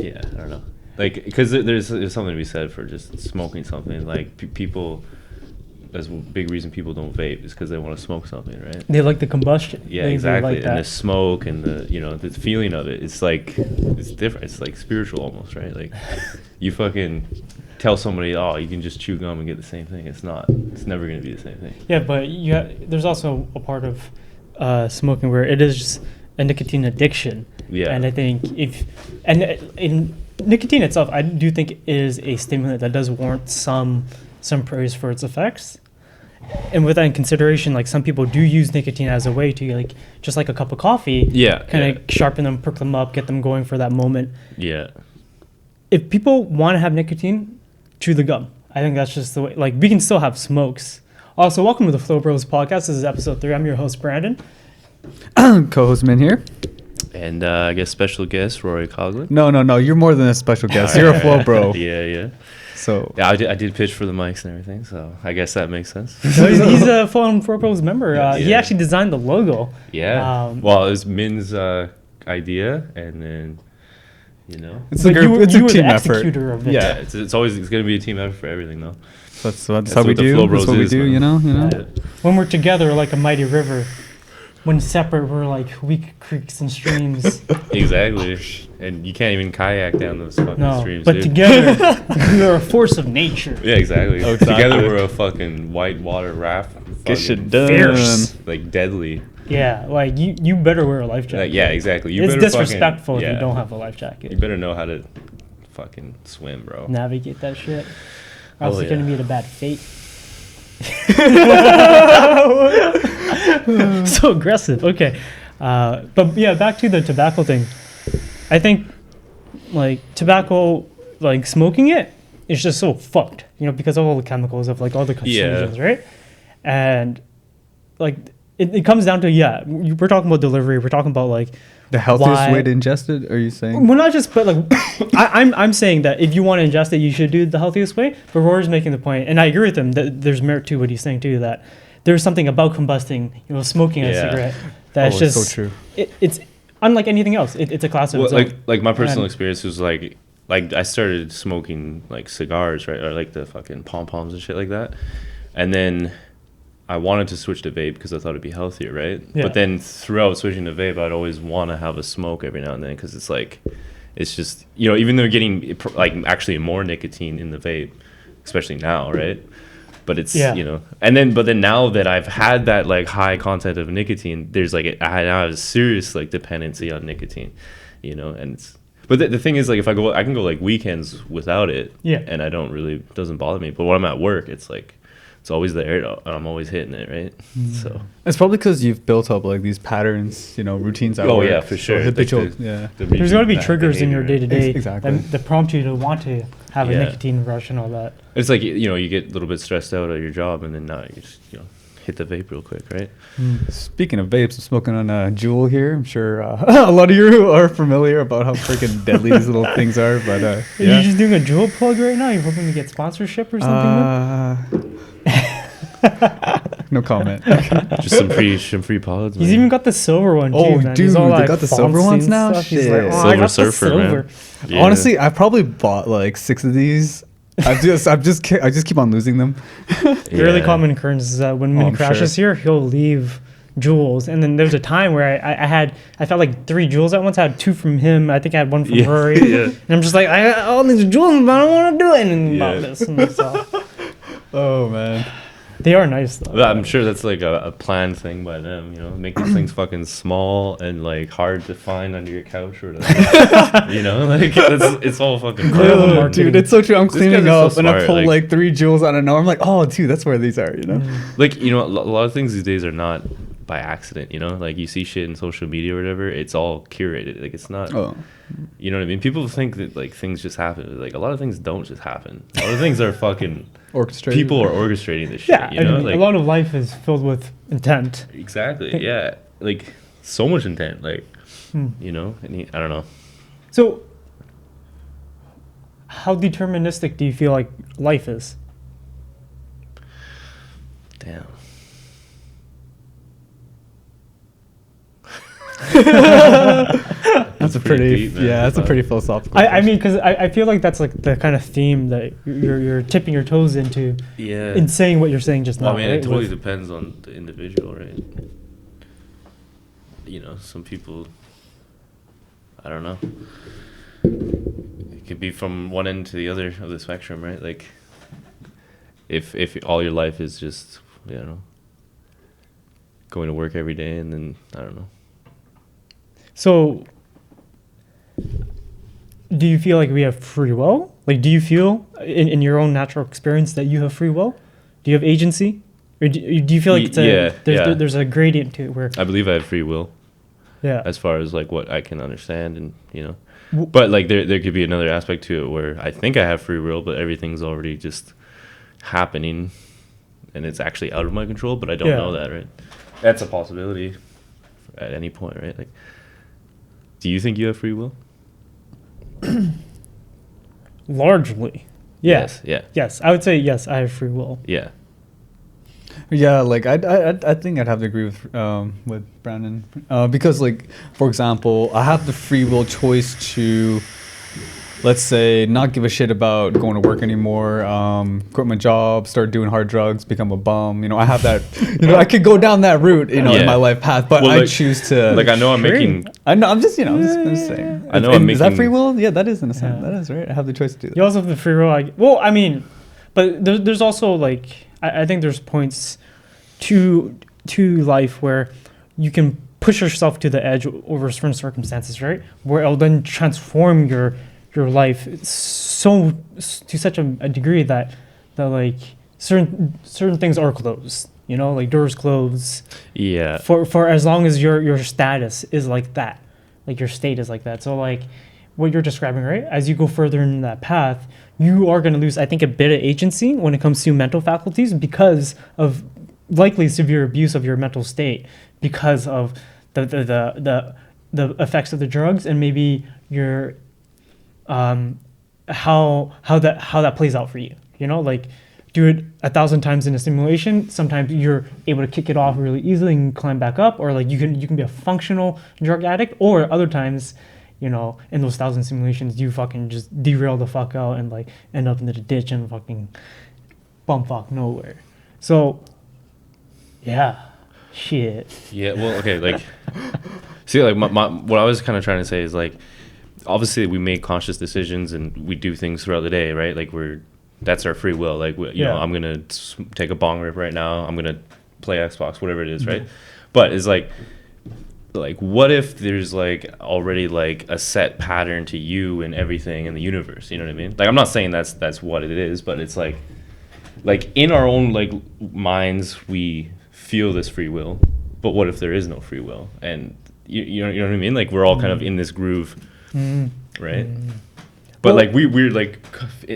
Yeah, I don't know. Like, because there's something to be said for just smoking something. Like, people, that's a big reason people don't vape is because they want to smoke something, right? They like the combustion. Yeah, They exactly. like And the that. smoke and the feeling of it. It's like, it's different. It's like spiritual almost, right? Like, you fucking tell somebody, oh, you can just chew gum and get the same thing. It's not. It's never going to be the same thing. Yeah, but there's also a part of smoking where it is just a nicotine addiction. Yeah. And I think in nicotine itself, I do think is a stimulant that does warrant some praise for its effects. And with that in consideration, like some people do use nicotine as a way to like just like a cup of coffee. Yeah. Kind of sharpen them, perk them up, get them going for that moment. Yeah. If people want to have nicotine, chew the gum. I think that's just the way. Like we can still have smokes. Also, welcome to the Flow Bros podcast. This is episode 3. I'm your host Brandon. Co-host Min here. And I guess special guest Rory Cogley. No. You're more than a special guest. You're a flow bro. Yeah. So Yeah, I did pitch for the mics and everything, so I guess that makes sense. So he's a full Flow Bros member. He Yeah. actually designed the logo. Yeah. Well, it was Min's idea, and then, it's But a group. It's you a were team the effort. executor of it. yeah, it's always going to be a team effort for everything, though. That's That's how we what the do. Flow That's Bros what we is, do. man. You know. Yeah. When we're together, like a mighty river. When separate, we're like weak creeks and streams. Exactly. And you can't even kayak down those fucking No, streams, but dude. together, we are a force of nature. Yeah, exactly. Oh, exactly. Together we're a fucking whitewater raft. Get fucking shit done. Fierce. Like deadly. Yeah, like you better wear a life jacket. Yeah, exactly. You It's better disrespectful fucking, if yeah. you don't have a life jacket. You better know how to fucking swim, bro. Navigate that shit. Or Oh, else you're gonna yeah. meet a bad fate. So aggressive. Okay, but yeah, back to the tobacco thing. I think like tobacco, like smoking it, is just so fucked. Because of all the chemicals of like all the carcinogens, right? And like it comes down to we're talking about delivery. We're talking about like The healthiest why- way to ingest it? Are you saying? well, not just, but like, I'm saying that if you want to ingest it, you should do it the healthiest way. But Rory's making the point, and I agree with him that there's merit to what he's saying too. That there's something about combusting, smoking a Yeah. cigarette that's Oh, just it's so true. It's unlike anything else. It's a class of Well, its own. like my personal And- experience was like I started smoking like cigars, right, or like the fucking pom poms and shit like that, and then I wanted to switch to vape because I thought it'd be healthier, right? Yeah. But then throughout switching to vape, I'd always want to have a smoke every now and then because it's just even though you're getting like actually more nicotine in the vape, especially now, right? But it's but then now that I've had that like high content of nicotine, there's like I now have a serious like dependency on nicotine, and it's. But the thing is, like, if I can go like weekends without it, and I don't really doesn't bother me. But when I'm at work, it's like it's always there, and I'm always hitting it, right? So It's probably because you've built up like these patterns, routines. At Oh, work. yeah, for sure. So habitual. Like Yeah. there's got to be triggers in your day to day Exactly. that prompt you to want to have a Yeah. nicotine rush and all that. It's like you get a little bit stressed out at your job, and then now you just hit the vape real quick, right? Speaking of vapes, I'm smoking on a Juul here. I'm sure a lot of you are familiar about how freaking deadly these little things are. But Are you just doing a Juul plug right now? You're hoping to get sponsorship or something? No comment. Just some free pods. He's man. even got the silver one too. Oh, man. He's dude, all, they like, got the silver fancy ones and now? stuff. He's Shit. like, oh, I Silver got the Surfer, man. silver. Yeah. Honestly, I probably bought like 6 of these. I just keep on losing them. Fairly Yeah. common occurrence is that when Min I'm crashes here, he'll leave Juuls. And then there's a time where I felt like 3 Juuls at once. I had 2 from him. I think I had 1 from Yeah. Rory. Yeah. And I'm just like, I got all these Juuls, but I don't want to do it. And Yeah. bought this. And so, Oh man. they are nice though. But I'm sure that's like a planned thing by them, make these things fucking small and like hard to find under your couch or whatever. Like it's all fucking Yeah. crap. Marketing. Dude, it's so true. I'm This cleaning guy's so up and I smart, pull like- like 3 Juuls out of nowhere. I'm like, oh, dude, that's where these are. Like a lot of things these days are not by accident. Like you see shit in social media or whatever, it's all curated. Like it's not. Oh, You know what I mean? People think that like things just happen. Like a lot of things don't just happen. A lot of things are fucking. orchestrated. People are orchestrating this shit. Yeah, You know, and like a lot of life is filled with intent. exactly. Yeah, like so much intent. Like Hmm. I don't know. So, how deterministic do you feel like life is? Damn. That's a pretty deep, man. yeah. That's a pretty philosophical. I question. mean, because I feel like that's like the kind of theme that you're tipping your toes into Yeah. in saying what you're saying just now. Well, I mean, right? it totally With- depends on the individual, right? You know, some people, I don't know. It could be from one end to the other of the spectrum, right? Like, if all your life is just, you know, going to work every day, and then I don't know. So, do you feel like we have free will? Like, do you feel in your own natural experience that you have free will? Do you have agency? Or do you feel like it's there's a gradient to it where, I believe I have free will yeah. as far as like what I can understand, and you know. W- But like there could be another aspect to it where I think I have free will, but everything's already just happening, and it's actually out of my control. But I don't Yeah. know that, right? That's a possibility at any point, right? Like, do you think you have free will? Largely. Yes. Yeah. Yes. I would say yes, I have free will. Yeah. Yeah, like I think I'd have to agree with Brandon because, like, for example, I have the free will choice to, let's say, not give a shit about going to work anymore, quit my job, start doing hard drugs, become a bum. You know, I have that. You know, I could go down that route. You know, in Yeah. my life path, but Well, I like- choose to. Like I know I'm Sure. making. I know. I'm just saying. I know And I'm is that making- free will? Yeah, that is in a sense. Yeah. That is right. I have the choice to do that. You also have the free will. Well, I mean, but there's also like I think there's points to life where you can push yourself to the edge over certain circumstances, right? Where it'll then transform your life so to such a degree that like certain things are closed. You know, like doors closed Yeah. for as long as your status is like that, like your state is like that. So like what you're describing, right? As you go further in that path, you are going to lose, I think, a bit of agency when it comes to mental faculties because of likely severe abuse of your mental state because of the effects of the drugs and maybe your how that plays out for you. You know, like do it 1,000 times in a simulation. Sometimes you're able to kick it off really easily and climb back up, or like you can be a functional drug addict, or other times, you know, in those 1,000 simulations, you fucking just derail the fuck out and like end up in the ditch and fucking bumfuck nowhere. So, yeah, shit. Yeah. Well, okay. Like, see, like my what I was kind of trying to say is like, obviously we make conscious decisions and we do things throughout the day, right? Like that's our free will. Like, you know, I'm gonna take a bong rip right now. I'm gonna play Xbox, whatever it is, right? But it's like what if there's like already like a set pattern to you and everything in the universe? You know what I mean? Like, I'm not saying that's what it is, but it's like in our own like minds we feel this free will, but what if there is no free will? And you know what I mean? Like, we're all kind of in this groove, right? But Well- like we're like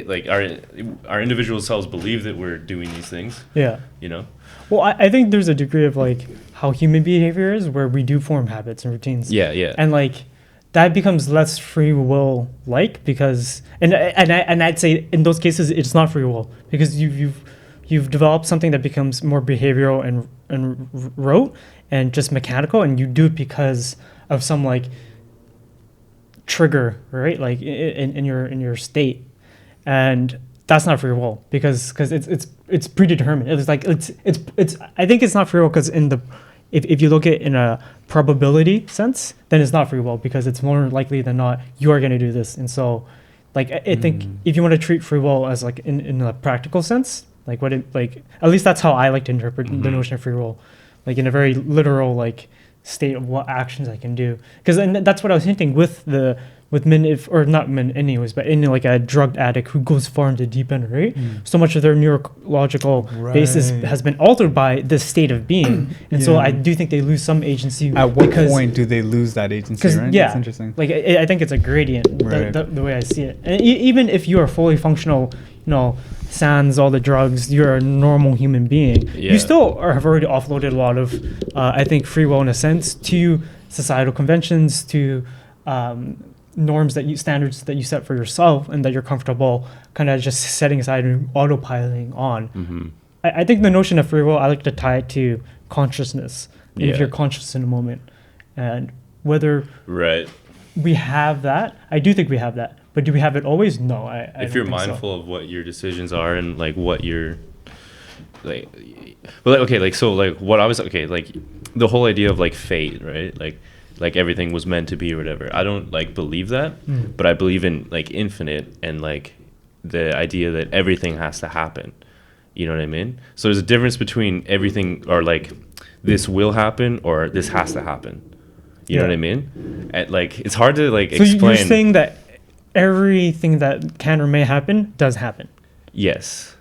like our individual selves believe that we're doing these things, Yeah. you know? Well, I think there's a degree of like how human behavior is where we do form habits and routines. Yeah. And like that becomes less free will like because and I'd say in those cases it's not free will because you've developed something that becomes more behavioral and rote and just mechanical, and you do it because of some like trigger, right? Like in your state, and that's not free will because it's predetermined. It's like it's I think it's not free will because in the if you look at it in a probability sense, then it's not free will because it's more likely than not you are going to do this. And so like I think if you want to treat free will as like in a practical sense, like what it like at least that's how I like to interpret the notion of free will, like in a very literal like state of what actions I can do. Because and that's what I was hinting with men, or not men anyways, but in like a drug addict who goes far into deep end, right? So much of their neurological basis has been altered by this state of being, and so I do think they lose some agency. At what point do they lose that agency? Right? Yeah, That's interesting. Like I think it's a gradient, Right. the way I see it. And even if you are fully functional, you know, sans all the drugs, you're a normal human being. Yeah. You still have already offloaded a lot of, I think, free will in a sense to societal conventions, to norms standards that you set for yourself and that you're comfortable kind of just setting aside and autopiloting on. I think the notion of free will, I like to tie it to consciousness. And if Yeah. you're conscious in a moment, and whether Right. we have that. I do think we have that, but do we have it always? No, I If don't you're think so. mindful of what your decisions are and like what you're like, but like, okay, like so like what I was okay like the whole idea of like fate, right? Like everything was meant to be or whatever. I don't like believe that, but I believe in like infinite and like the idea that everything has to happen. You know what I mean? So there's a difference between everything or like this will happen or this has to happen. You know Yeah. what I mean? And like it's hard to like So explain. you're saying that everything that can or may happen does happen Yes.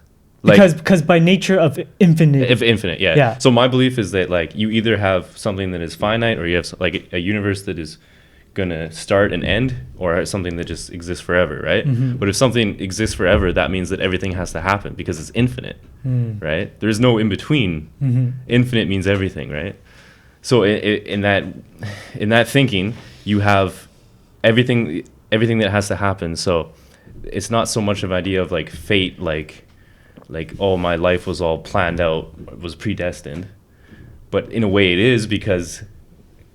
Like, because by nature of infinite. if infinite, yeah. Yeah. So my belief is that like you either have something that is finite or you have like a universe that is gonna start and end or something that just exists forever, right? But if something exists forever, that means that everything has to happen because it's infinite, right? There's no in between. Infinite means everything, right? So in that thinking, you have everything that has to happen. So it's not so much of an idea of like fate, like oh, my life was all planned out, was predestined, but in a way it is because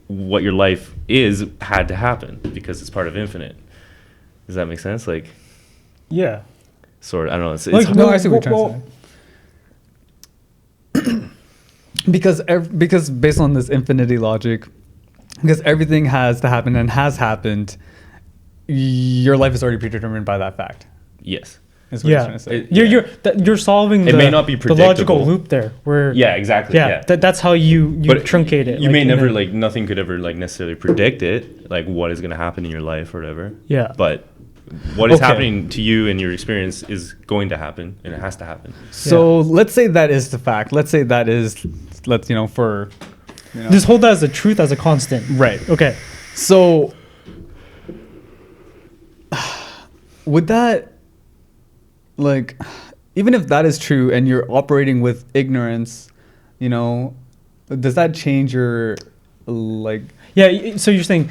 what your life is had to happen because it's part of infinite. Does that make sense? Like Yeah. sort of, I don't know. It's Like, No, I see what you're well, trying to say. Because based on this infinity logic, because everything has to happen and has happened, your life is already predetermined by that fact. yes. Is what you're Yeah. trying to say. You're solving It the, may not be the logical predictable. loop there. Where Yeah, exactly. Yeah. that's how you But truncate it. You like, may in never the- like nothing could ever like necessarily predict it, like what is going to happen in your life or whatever. Yeah. But what is Okay. happening to you and your experience is going to happen and it has to happen. So let's say that is the fact. Let's say that is, for, Just hold that as a truth, as a constant. right. Okay. So would that, like, even if that is true and you're operating with ignorance, does that change your, like, Yeah. So you're saying,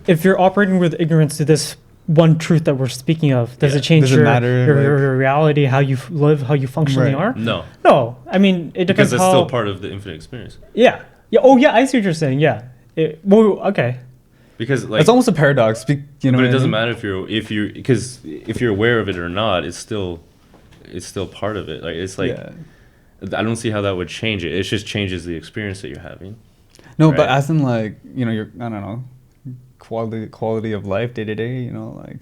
if you're operating with ignorance to this one truth that we're speaking of, does Yeah. it change Does it your, matter, your reality, how you live, how you functionally Right. are? No, No. I mean, it because depends that's how. still part of the infinite experience. Yeah. Yeah. Oh, yeah. I see what you're saying. Yeah. Well, okay. Because like it's almost a paradox, but what it I doesn't mean? matter because if you're aware of it or not, it's still part of it. Like it's like Yeah. I don't see how that would change it. It just changes the experience that you're having. No, but Right. as in, like, your, I don't know, quality of life day to day, like,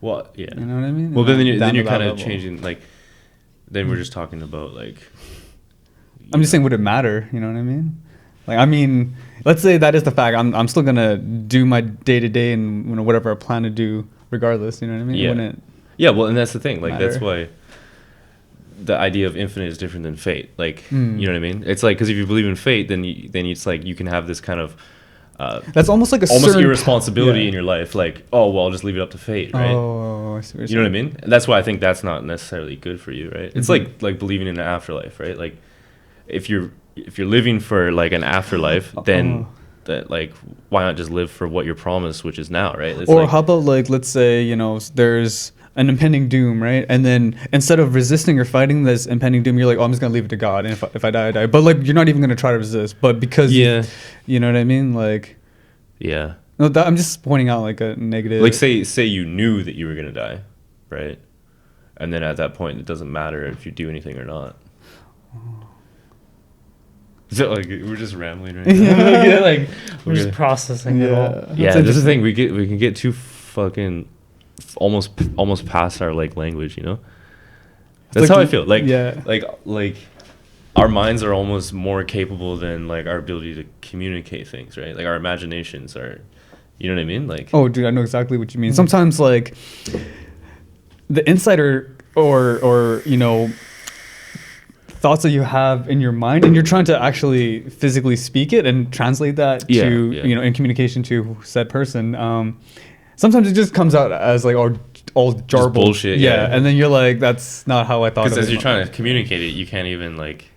Well, yeah. you know what I mean? Well, then Down to you're that kind of level. changing. Like, then we're just talking about like. I'm just saying, would it matter? You know what I mean? Like, I mean, let's say that is the fact. I'm still gonna do my day to day and whatever I plan to do, regardless. You know what I mean? Yeah. Wouldn't it- Yeah, well, and that's the thing. Like, that's Matter. why the idea of infinite is different than fate. Like, Mm. you know what I mean? It's like because if you believe in fate, then it's like you can have this kind of That's almost like a almost certain irresponsibility yeah. in your life. Like, oh well, I'll just leave it up to fate, right? Oh, I see what You know what I you're mean? And that's why I think that's not necessarily good for you, right? It's Mhm. like believing in an afterlife, right? Like if you're living for like an afterlife, then that like why not just live for what you're promised, which is now, right? It's Or like, how about, like, let's say, there's an impending doom, right? And then instead of resisting or fighting this impending doom, you're like, oh, I'm just gonna leave it to God, and if I die, I die. But, like, you're not even gonna try to resist, but because yeah, you know what I mean? Like, yeah. no, I'm just pointing out like a negative. Like say you knew that you were gonna die, right? And then at that point, it doesn't matter if you do anything or not. So like we're just rambling right now. Yeah, like We're just processing it all. yeah. This is the thing we can get too fucking almost past our like language, you know. That's like- how I feel. Like yeah. like our minds are almost more capable than like our ability to communicate things, right? Like our imaginations are, you know what I mean? Like Oh, dude, I know exactly what you mean. Sometimes, like, the insider or thoughts that you have in your mind, and you're trying to actually physically speak it and translate that Yeah, to yeah. in communication to said person. Sometimes it just comes out as like all jarbled bullshit, yeah. and then you're like, that's not how I thought. because of as it. you're trying to communicate it, you can't even like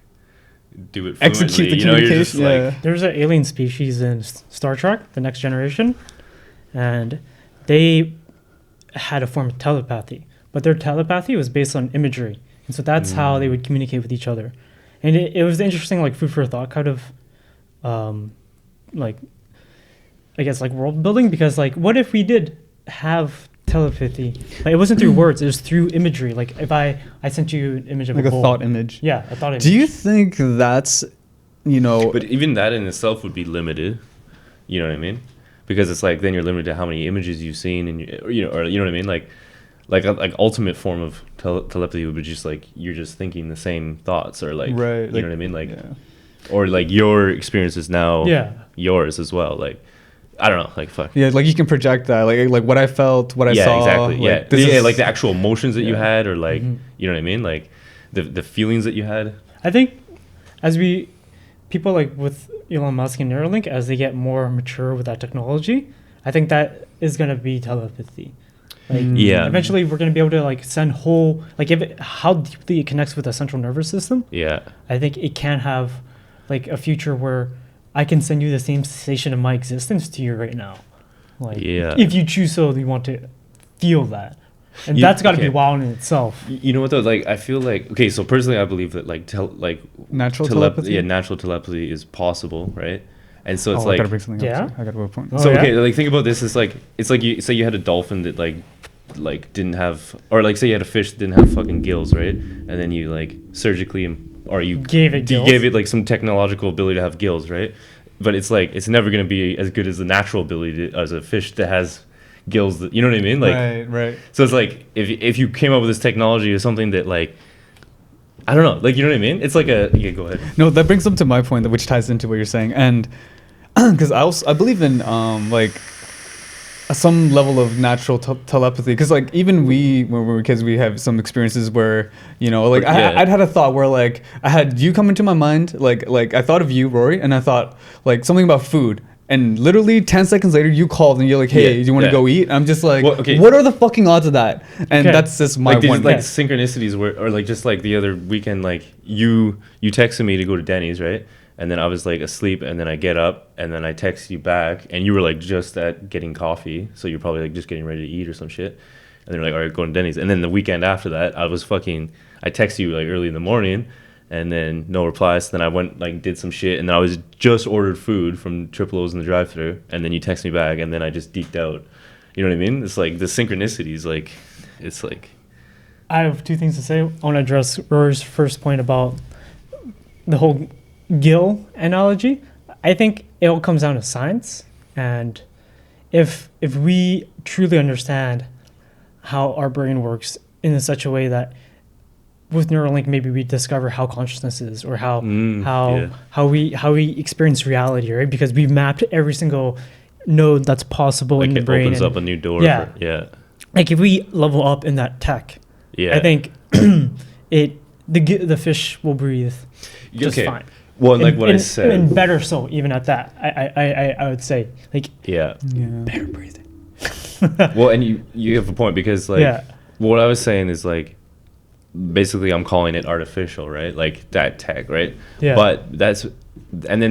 do it fluently. Execute the you know, you're just communication, like yeah. There's an alien species in Star Trek, The Next Generation, and they had a form of telepathy, but their telepathy was based on imagery, and so that's how they would communicate with each other. And it was interesting, like food for thought kind of, like I guess like world building, because like what if we did have telepathy? Like, it wasn't through words, it was through imagery. Like if I sent you an image of Like a a bowl. thought image. Yeah, a thought image. Do you think that's, you know, But even that in itself would be limited. You know what I mean? Because it's like then you're limited to how many images you've seen, and you know what I mean? Like ultimate form of telepathy would be just like you're just thinking the same thoughts, or like right? you Like, know what I mean? Like yeah. or like your experience is now Yeah. yours as well. Like I don't know, like fuck. Yeah, like you can project that, like what I felt, what I Yeah, saw. exactly. Like, Yeah, this is- like the actual emotions that you Yeah. had, or like Mhm. you know what I mean? Like the feelings that you had. I think as people like with Elon Musk and Neuralink, as they get more mature with that technology, I think that is going to be telepathy. Like Yeah. eventually we're going to be able to like send whole, like how deeply it connects with the central nervous system. Yeah. I think it can have like a future where I can send you the same sensation of my existence to you right now. Like Yeah. if you choose so you want to feel that. And You- that's got to okay. be wild in itself. You know what though? Like I feel like okay. So personally, I believe that like natural telepathy. Yeah, natural telepathy is possible, right? And so it's I like gotta bring something Yeah? up. I gotta go a point. Oh, so yeah? okay. Like think about this. It's like you say you had a dolphin that like didn't have, or like say you had a fish that didn't have fucking gills, right? And then you like surgically or you Gave it you gills. gave it like some technological ability to have gills, right? But it's like it's never gonna be as good as the natural ability as a fish that has gills. That, you know what I mean? Like right. so it's like if you came up with this technology or something that like I don't know, like you know what I mean? It's like a yeah. Go ahead. No, that brings up to my point, which ties into what you're saying, and because I believe in like some level of natural telepathy, because like even when we were kids, we have some experiences where, you know, like Yeah. I'd had a thought where like I had you come into my mind, like I thought of you, Rory, and I thought like something about food. And literally 10 seconds later, you called and you're like, "Hey, Yeah, do you want to yeah. go eat?" And I'm just like, Well, okay. "What are the fucking odds of that?" And Okay. that's just my Like these one. like synchronicities where, or like just like the other weekend, like you texted me to go to Denny's, right? And then I was like asleep, and then I get up, and then I text you back, and you were like just at getting coffee, so you're probably like just getting ready to eat or some shit. And then you're like, "All right, going to Denny's." And then the weekend after that, I text you like early in the morning, and then no replies. Then I went like did some shit, and then I was just ordered food from Triple O's in the drive-thru, and then you text me back, and then I just deeked out. You know what I mean? It's like the synchronicities, like it's like I have two things to say. I want to address Rory's first point about the whole gill analogy. I think it all comes down to science, and if we truly understand how our brain works in such a way that with Neuralink maybe we discover how consciousness is, or how we experience reality, right? Because we've mapped every single node that's possible like in the it brain. opens and up a new door. Yeah. Yeah. like if we level up in that tech, Yeah. I think the fish will breathe just fine. Well, and like And- what I and- said. and better so even at that. I would say like Yeah. Yeah. better breathing. Well, and you have a point, because like Yeah. what I was saying is like basically I'm calling it artificial, right? Like that tech, right? Yeah. But that's kind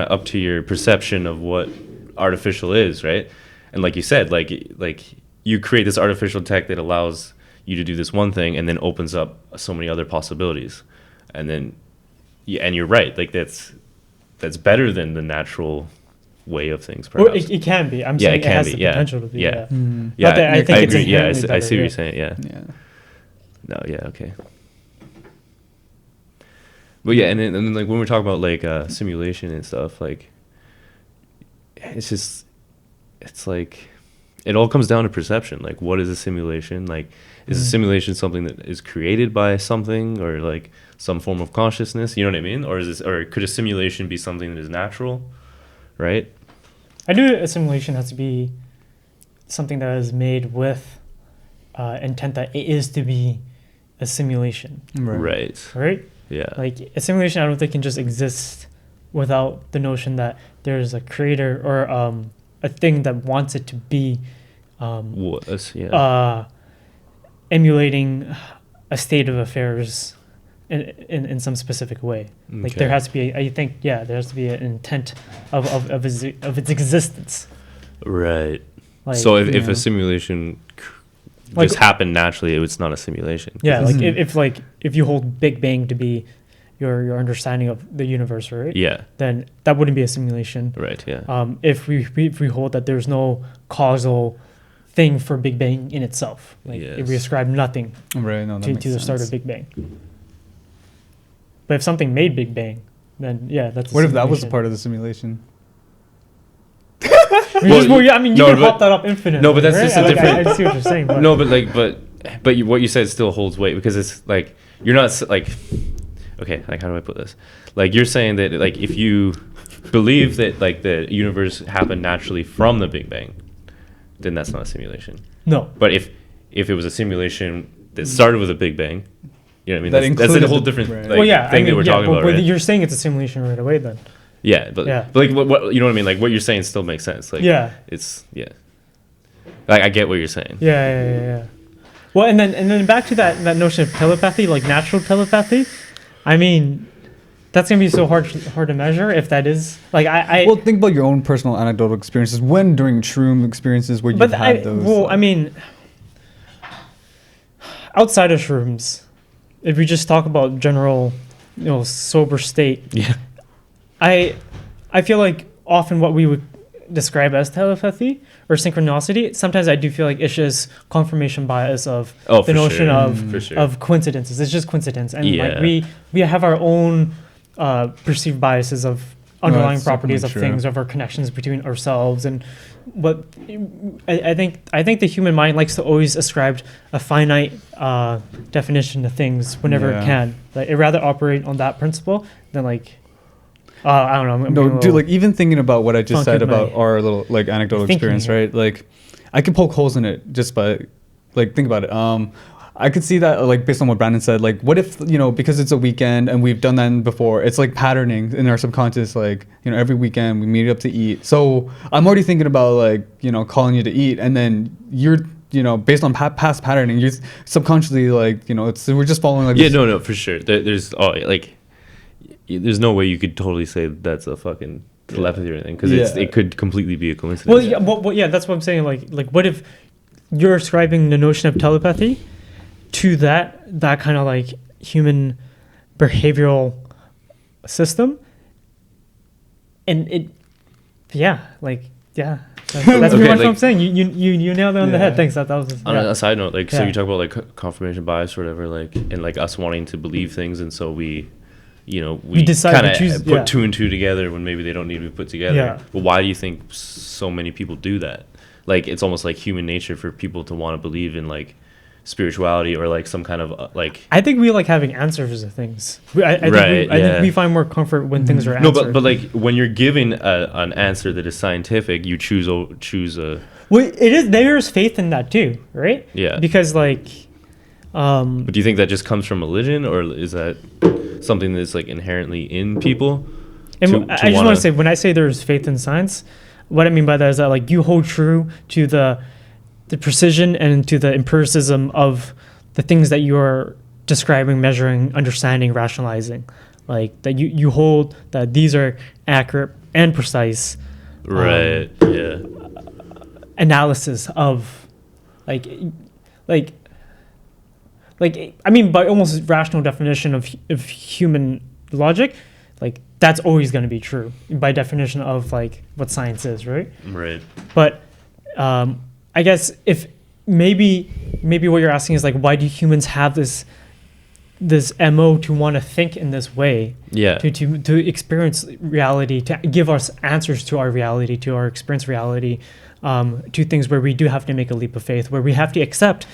of up to your perception of what artificial is, right? And like you said, like you create this artificial tech that allows you to do this one thing and then opens up so many other possibilities. And then yeah, and you're right, like that's better than the natural way of things, Or perhaps. it can be. I'm Yeah, saying it can has be, the yeah. potential to be. Yeah. Yeah. Mm. Yeah, Not that I think it's agree. Yeah, I inherently see, I better, see what yeah. you're saying. Yeah. Yeah. No, yeah, okay. But yeah, and then like when we're talking about like simulation and stuff, like it's like it all comes down to perception. Like, what is a simulation? Like, is a simulation something that is created by something, or like some form of consciousness? You know what I mean? Or could a simulation be something that is natural, right? I do a simulation has to be something that is made with intent that it is to be a simulation, Right. right? Yeah. Like a simulation, I don't think can just exist without the notion that there's a creator or a thing that wants it to be Yeah. Emulating a state of affairs in some specific way. Like there Okay. has to be, I think, yeah, there has to be an intent of its existence. Right. Like, So if Yeah. a simulation Like- just happened naturally, it's not a simulation. yeah, like Mhm. if you hold Big Bang to be your understanding of the universe, right? Yeah. Then that wouldn't be a simulation. Right. Yeah. If we hold that there's no causal thing for Big Bang in itself, like if we Yes. ascribe nothing Right. No, that to makes the start sense. of Big Bang. But if something made Big Bang, then yeah, that's. What if that was a part of the simulation? I mean, you no, can but- hop that up infinitely. no, but that's right? just a Like, different- I see what you're saying. But No, but like, but what you said still holds weight because it's like you're not like, okay, like how do I put this? Like you're saying that like if you believe that like the universe happened naturally from the Big Bang, then that's not a simulation. no. But if it was a simulation that started with a Big Bang, you know what I That mean? That's a included whole the- different right. like, Well, yeah, thing that we're talking about, but right? you're saying it's a simulation right away, then. Yeah, Yeah. but like what you know what I mean? Like what you're saying still makes sense. Like Yeah. it's like I get what you're saying. Yeah. Well, and then back to that notion of telepathy, like natural telepathy. I mean, that's gonna be so hard to measure if that is like I. Well, think about your own personal anecdotal experiences when during shroom experiences where you've but had those. well, like- I mean, outside of shrooms, if we just talk about general, sober state, Yeah. I feel like often what we would describe as telepathy or synchronicity, sometimes I do feel like it's just confirmation bias of Oh, the for notion sure. For sure. of coincidences. It's just coincidence, and like Yeah. we have our own perceived biases of underlying that's properties of definitely true. things, of our connections between ourselves, and what I think the human mind likes to always ascribe a finite definition to things whenever Yeah. it can. Like it rather operate on that principle than like. I don't know. I'm being a No, dude, little- like even thinking about what I just funky said with my about our little like anecdotal thinking experience, here. right? Like I could poke holes in it just by like think about it. I could see that like based on what Brandon said, like what if, because it's a weekend and we've done that before, it's like patterning in our subconscious, like, every weekend we meet up to eat. So I'm already thinking about like, calling you to eat, and then you're, based on past patterning, you're subconsciously like, we're just following like Yeah, this- no, for sure. There's there's no way you could totally say that's a fucking telepathy or anything because Yeah. it could completely be a coincidence. well, yeah, that's what I'm saying. Like, what if you're ascribing the notion of telepathy to that kind of like human behavioral system, and that's pretty Okay, much what I'm like- saying. You nailed it on the head. Yeah. Thanks. That was On a side note, like, so Yeah. you talk about like confirmation bias or whatever, like, and like us wanting to believe things, and so we decide kind to of choose- put yeah. 2 and 2 together when maybe they don't need to be put together. Yeah. But why do you think so many people do that? Like, it's almost like human nature for people to want to believe in like spirituality or like some kind of like. I think we like having answers to things. I Right, think yeah. we find more comfort when things are No, answered. but like when you're given an answer that is scientific, you choose a. well, it is. There's faith in that too, right? Yeah. Because like, But do you think that just comes from religion, or is that something that's like inherently in people? and to I just want wanna- to say, when I say there's faith in science, what I mean by that is that like you hold true to the precision and to the empiricism of the things that you are describing, measuring, understanding, rationalizing. Like that you hold that these are accurate and precise Right. Yeah. analysis of like I mean by almost rational definition of human logic, like that's always going to be true by definition of like what science is, right? Right. But I guess if maybe what you're asking is like why do humans have this MO to want to think in this way, Yeah. to experience reality, to give us answers to our reality, to our experience reality, to things where we do have to make a leap of faith, where we have to accept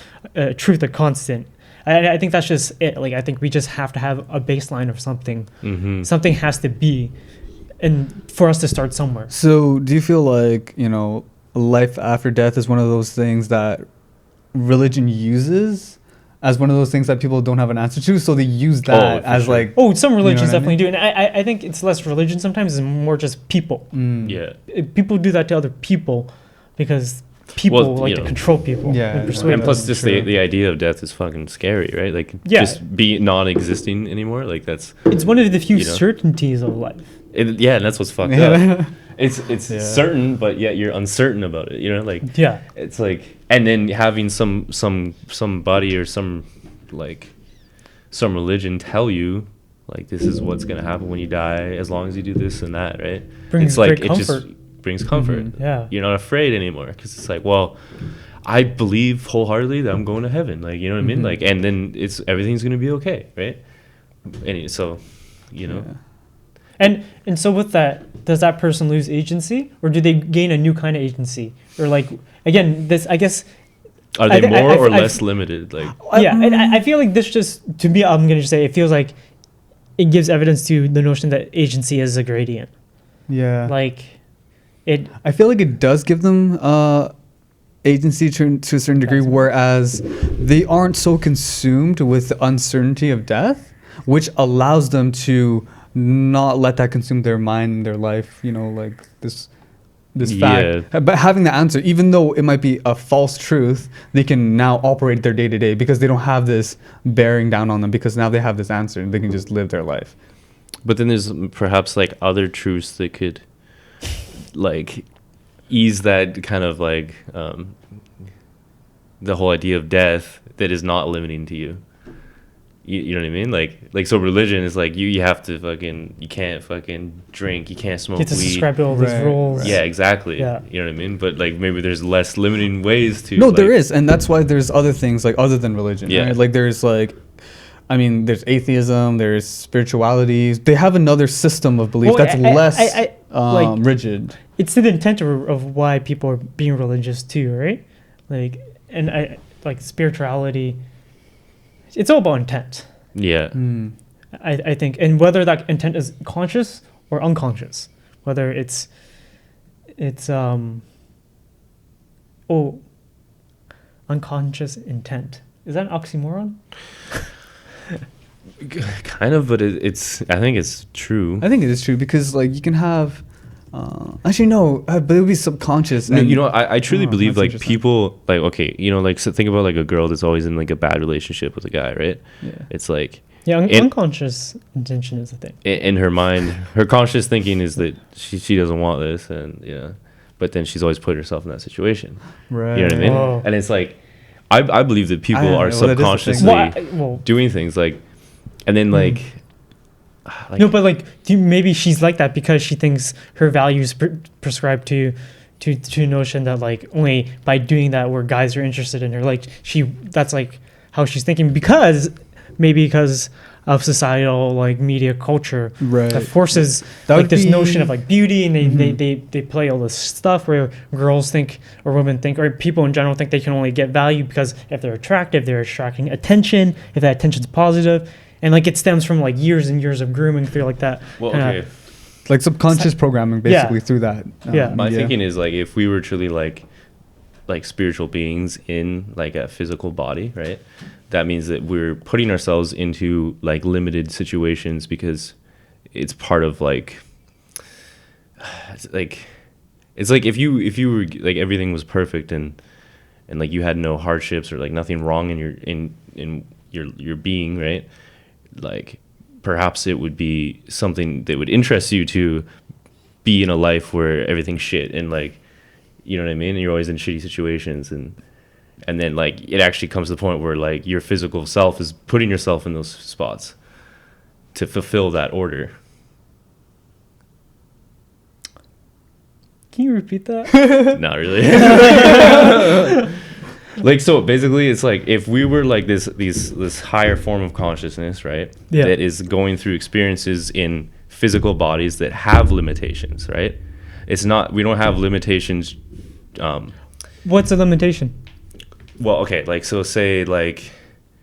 truth a constant. I think that's just it. Like I think we just have to have a baseline of something. Mm-hmm. Something has to be, and for us to start somewhere. So, do you feel like, life after death is one of those things that religion uses as one of those things that people don't have an answer to? So they use that for as sure. like, Oh, some religions what I definitely do, and I think it's less religion sometimes, it's more just people. Yeah. People do that to other people because people Well, like you to know. control people. Yeah, and persuade And them. plus, just True. the idea of death is fucking scary, right? Like, Yeah. just be non-existing anymore. Like that's It's one of the few You know. certainties of life. yeah, and that's what's fucked up. yeah. It's Yeah. certain, but yet you're uncertain about it. You know, like Yeah. it's like, and then having somebody or some religion tell you like this is what's gonna happen when you die, as long as you do this and that, right? Brings it's like great it just comfort. brings comfort. Yeah. You're not afraid anymore because it's like, well, I believe wholeheartedly that I'm going to heaven. Like, you know what I mean? Like, and then everything's gonna be okay, right? And so, you know. Yeah. And so with that, does that person lose agency, or do they gain a new kind of agency? Or like, again, this, I guess. Are they more or less limited? Like, Yeah, and I feel like this just, to me, I'm gonna just say it feels like it gives evidence to the notion that agency is a gradient. Yeah. Like, it. I feel like it does give them agency to a certain degree, whereas they aren't so consumed with the uncertainty of death, which allows them to not let that consume their mind and their life. You know, like this fact. But having the answer, even though it might be a false truth, they can now operate their day to day because they don't have this bearing down on them, because now they have this answer and they can just live their life. but then there's perhaps like other truths that could like ease that kind of like the whole idea of death that is not limiting to you. You know what I mean? Like so religion is like you have to fucking, you can't fucking drink, you can't smoke You have to weed. subscribe to all these Right, rules. Yeah, exactly. Yeah. You know what I mean? But like maybe there's less limiting ways to. No, like, there is, and that's why there's other things like other than religion. Yeah. Right? Like there's like, I mean, there's atheism, there's spirituality. They have another system of belief Well, that's I- less like- rigid. It's to the intent of why people are being religious too, right? Like, and I like spirituality. It's all about intent. Yeah. I think, and whether that intent is conscious or unconscious, whether it's unconscious intent. Is that an oxymoron? Kind of, but it's. I think it's true. I think it is true because like you can have, actually no, but it would be subconscious. No, and- you know, I truly Oh, believe that's like interesting. people like, okay, you know, like so think about like a girl that's always in like a bad relationship with a guy, right? Yeah. It's like Yeah, It- unconscious intention is the thing. in her mind, her conscious thinking is that she doesn't want this, and yeah, but then she's always put herself in that situation. Right. You know what I mean? Whoa. And it's like, I believe that people I are know, that is the thing. subconsciously Well, doing things like, and then like, no, but like, maybe she's like that because she thinks her values prescribe to notion that like only by doing that where guys are interested in her. Like that's like how she's thinking because of societal like media culture Right. that forces That like would this be- notion of like beauty, and they play all this stuff where girls think or women think or people in general think they can only get value because if they're attractive, they're attracting attention, if that attention's positive. And like it stems from like years and years of grooming through like that. well, kinda- okay. Like subconscious programming Yeah. basically through that. Yeah. My media. thinking is like if we were truly like spiritual beings in like a physical body, right? That means that we're putting ourselves into like limited situations because it's part of like it's like if you were like everything was perfect and like you had no hardships or like nothing wrong in your being, right? Like perhaps it would be something that would interest you to be in a life where everything's shit and like, you know what I mean? And you're always in shitty situations and then like it actually comes to the point where like your physical self is putting yourself in those spots to fulfill that order. Can you repeat that? Not really. Like so basically it's like if we were like this higher form of consciousness, right? Yeah. That is going through experiences in physical bodies that have limitations, right? It's not, we don't have limitations. What's the limitation? Well, okay, like so say like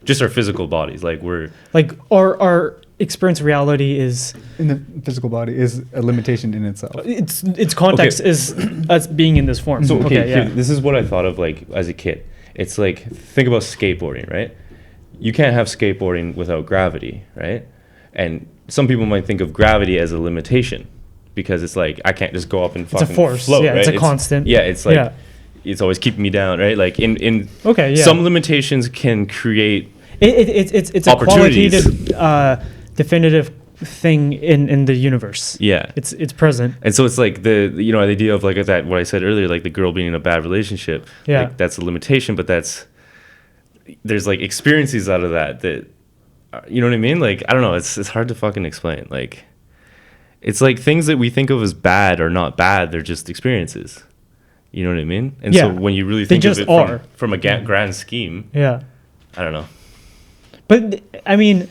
just our physical bodies, like we're Like our experience reality is in the physical body is a limitation in itself. its context Okay. is us being in this form. so okay, yeah. here, this is what I thought of like as a kid. It's like think about skateboarding, right? You can't have skateboarding without gravity, right? And some people might think of gravity as a limitation because it's like I can't just go up and It's a fucking force, float, yeah, right? it's a constant. Yeah, it's like Yeah. it's always keeping me down, right? Like in Okay, yeah. some limitations can create It's a opportunities. qualitative, definitive thing in the universe. yeah. It's present. And so it's like the idea of like that what I said earlier, like the girl being in a bad relationship. Yeah. Like that's a limitation, but there's like experiences out of that you know what I mean? Like, I don't know. It's hard to fucking explain. Like, it's like things that we think of as bad are not bad. They're just experiences. You know what I mean? And so Yeah. when you really They think just of it are. from a grand scheme, Yeah. I don't know. But I mean,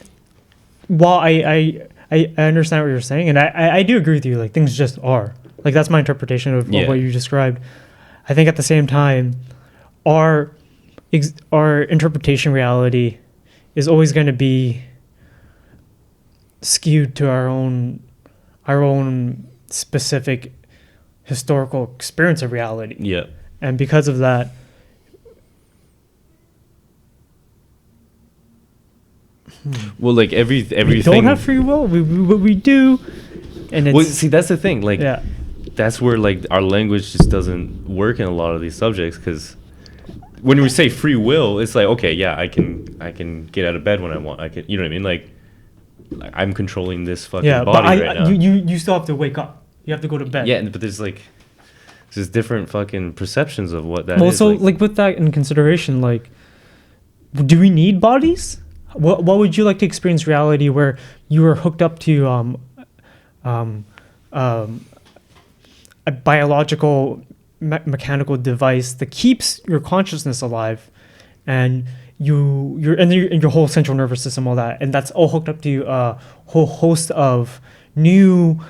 while I understand what you're saying, and I do agree with you. Like things just are. Like that's my interpretation of Yeah. what you described. I think at the same time, our interpretation reality is always going to be skewed to our own specific historical experience of reality. Yeah. And because of that, Well, like everything. we don't have free will. We do, and it's Well, see, that's the thing. Like, yeah, that's where like our language just doesn't work in a lot of these subjects, because when we say free will, it's like, okay, yeah, I can get out of bed when I want. I can, you know what I mean? Like I'm controlling this fucking yeah. But body right now. you still have to wake up. You have to go to bed. Yeah, but there's different fucking perceptions of what that Well, is. so like with that in consideration, like, do we need bodies? What would you like to experience reality where you were hooked up to a biological mechanical device that keeps your consciousness alive, and your whole central nervous system, all that, and that's all hooked up to a whole host of new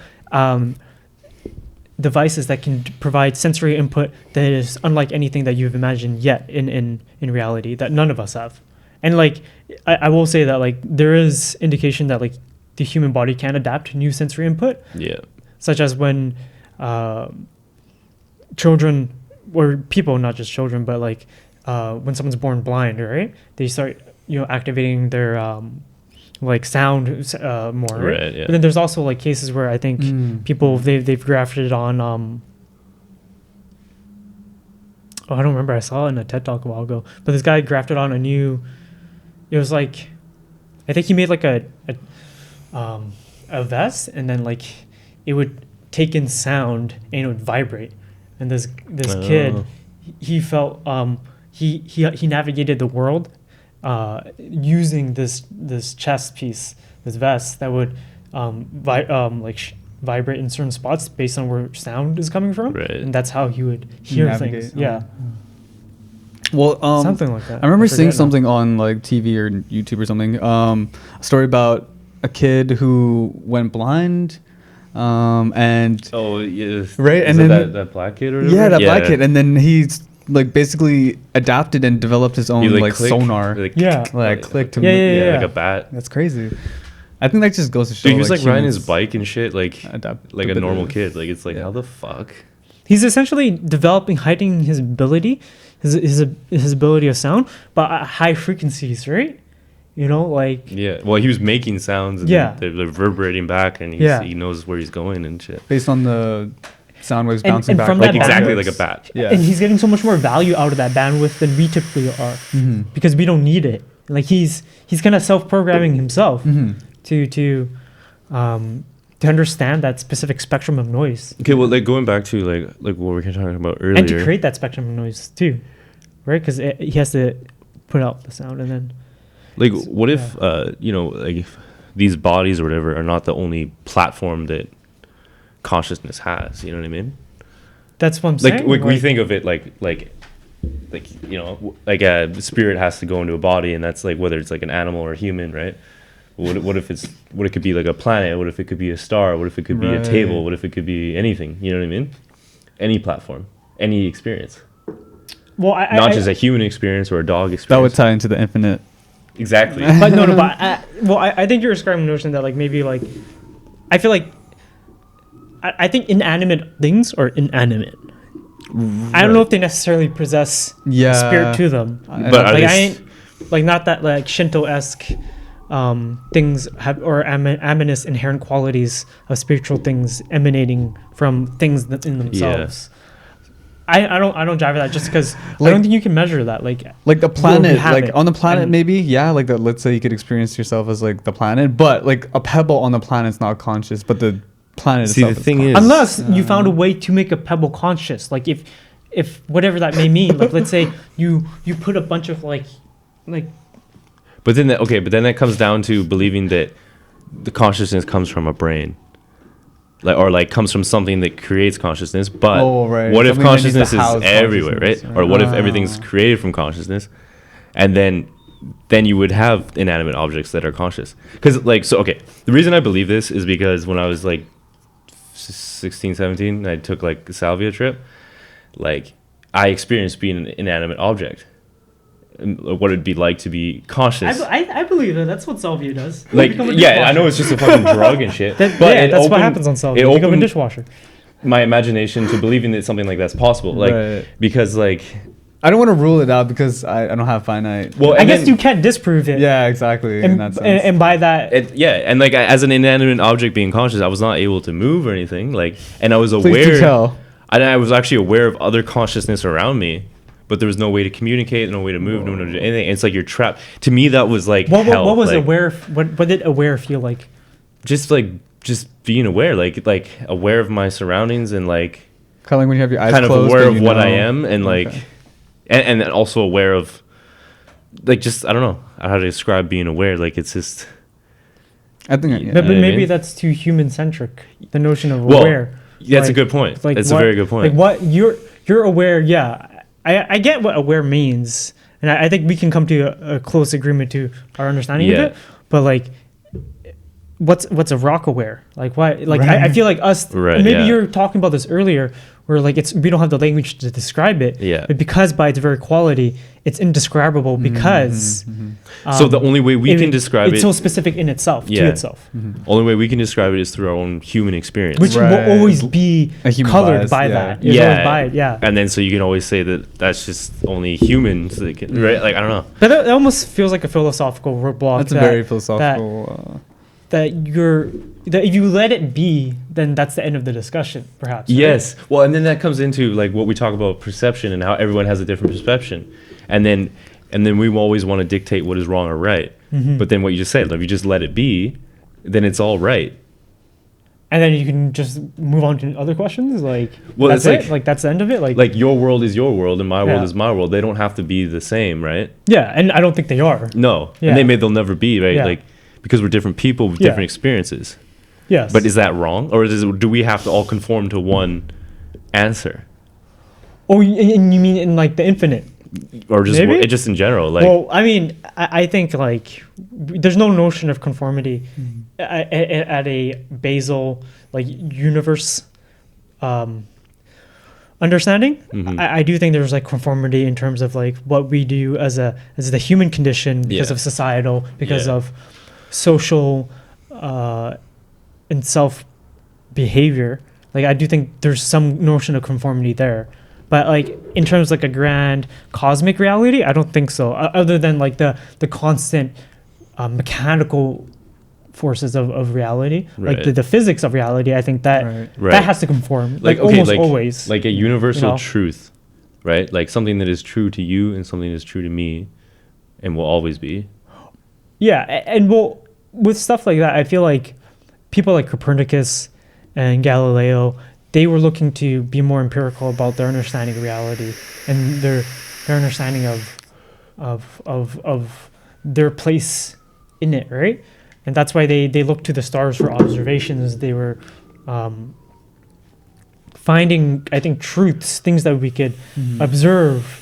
devices that can provide sensory input that is unlike anything that you've imagined yet in reality, that none of us have. And like I will say that like there is indication that like the human body can adapt to new sensory input, yeah, such as when children or people, not just children, but like when someone's born blind, right? They start activating their like sound more, right? Right, yeah. But then there's also like cases where I think people they've grafted on I don't remember, I saw it in a TED Talk a while ago, but this guy grafted on it was like, I think he made like a vest, and then like it would take in sound and it would vibrate, and this kid, he felt he navigated the world using this chest piece, this vest that would vibrate in certain spots based on where sound is coming from, Right. and that's how he would hear Navigate. things. Yeah, Well, something like that. I remember seeing forget now. something on like TV or YouTube or something. A story about a kid who went blind, and Oh, yeah. Right, Is and it then- that black kid or whatever? yeah, that black kid, and then he's like basically adapted and developed his own He, like click- sonar. Yeah. Like click to Yeah, yeah, like yeah. a bat. That's crazy. I think that just goes to show. Dude, he was like riding his humans bike and shit, like adapt like a bit normal of- kid. Like it's like, Yeah. how the fuck? He's essentially hiding his ability, his ability of sound, but at high frequencies, right? Like Yeah. Well, he was making sounds, and Yeah. they're reverberating back, and Yeah. he knows where he's going and shit. based on the sound waves And- bouncing and back. from Like that exactly bandwidth. like a bat. Yeah. and he's getting so much more value out of that bandwidth than we typically are, Mhm. because we don't need it. Like he's kind of self-programming himself Mhm. to understand that specific spectrum of noise Okay, well, like going back to like what we were talking about earlier. and to create that spectrum of noise too, right? Because he has to put out the sound and then. Like, what if like if these bodies or whatever are not the only platform that consciousness has? You know what I mean? That's what I'm Like, saying. we think of it like like a spirit has to go into a body, and that's like whether it's like an animal or a human, right? What if what it could be like a planet? What if it could be a star? What if it could be a Right. table? What if it could be anything? You know what I mean? Any platform, any experience, Well, not just a human experience or a dog That experience. would tie into the infinite. Exactly. but no, but I think you're describing the notion that like maybe like I feel like I think inanimate things are inanimate. I don't know if they necessarily possess Yeah. spirit to them. But are Like they I ain't like not that like Shinto-esque things have or ominous inherent qualities of spiritual things emanating from things that in themselves. I don't jive with that just because I Like- don't think you can measure that. Like Like the we planet, have like it. on the planet, And- maybe, yeah, like that. Let's say you could experience yourself as like the planet, but like a pebble on the planet's not conscious, but the planet See, itself the thing conscious. is- unless you found a way to make a pebble conscious, like if whatever that may mean, like let's say you put a bunch of like But then that comes down to believing that the consciousness comes from a brain. Like comes from something that creates consciousness, but what if Something that needs to consciousness is house everywhere, right? consciousness, Or what if everything's created from consciousness, and then you would have inanimate objects that are conscious? Because the reason I believe this is because when I was like 16, 17, I took like a salvia trip. Like I experienced being an inanimate object. What it'd be like to be conscious. I believe that. That's what salvia does. Like, yeah, I know it's just a fucking drug and shit. That's what happens on salvia. You become a dishwasher. My imagination to believing that something like that's possible. Like, because like... I don't want to rule it out because I don't have finite... Well, I guess you can't disprove it. Yeah, exactly. In that sense. And by that... and like as an inanimate object being conscious, I was not able to move or anything. Like, and I was aware... Please do tell. I was actually aware of other consciousness around me. But there was no way to communicate, no way to move, no way to do anything. It's like you're trapped. To me, that was like hell. What was like, aware? What did aware feel like? Just being aware, like aware of my surroundings and like kind of like when you have your eyes kind closed. Of aware of what I am and like, and then also aware of like just I don't know how to describe being aware. Like it's just. I think. But maybe that's too human centric. The notion of aware. That's a good point. That's a very good point. Like what you're aware. Yeah. I get what aware means, and I think we can come to a close agreement to our understanding of it. But like, what's a rock aware? Like why? Like I feel like us. Maybe you were talking about this earlier, where like we don't have the language to describe it. Yeah. But because by its very quality, it's indescribable because. So the only way we can describe it's so specific in itself to itself. Only way we can describe it is through our own human experience, which will always be colored bias, by that. It's always by it, And then so you can always say that that's just only humans that can, right? Like I don't know. But it almost feels like a philosophical roadblock. That's a very philosophical. That if you let it be, then that's the end of the discussion, perhaps. Right? Yes. Well, and then that comes into like what we talk about perception and how everyone has a different perception, and then we always want to dictate what is wrong or right. Mm-hmm. But then what you just said, if you just let it be, then it's all right. And then you can just move on to other questions, like that's it. Like that's the end of it. Like your world is your world and my world is my world. They don't have to be the same, right? Yeah, and I don't think they are. No, and they'll never be, right? Yeah. Like because we're different people with different experiences. Yes. But is that wrong, or do we have to all conform to one answer? Oh, and you mean in like the infinite? Or just in general, like. Well, I mean, I think like there's no notion of conformity at a basal like universe understanding. Mm-hmm. I do think there's like conformity in terms of like what we do as the human condition because of societal, because of social and self behavior. Like I do think there's some notion of conformity there. But like in terms of like a grand cosmic reality, I don't think so. Other than like the constant mechanical forces of reality, like the physics of reality, I think that that has to conform. Like almost always. Like a universal truth, right? Like something that is true to you and something that is true to me, and will always be. Yeah, and well, with stuff like that, I feel like people like Copernicus and Galileo, they were looking to be more empirical about their understanding of reality and their understanding of their place in it, right? And that's why they looked to the stars for observations. They were finding, I think, truths, things that we could observe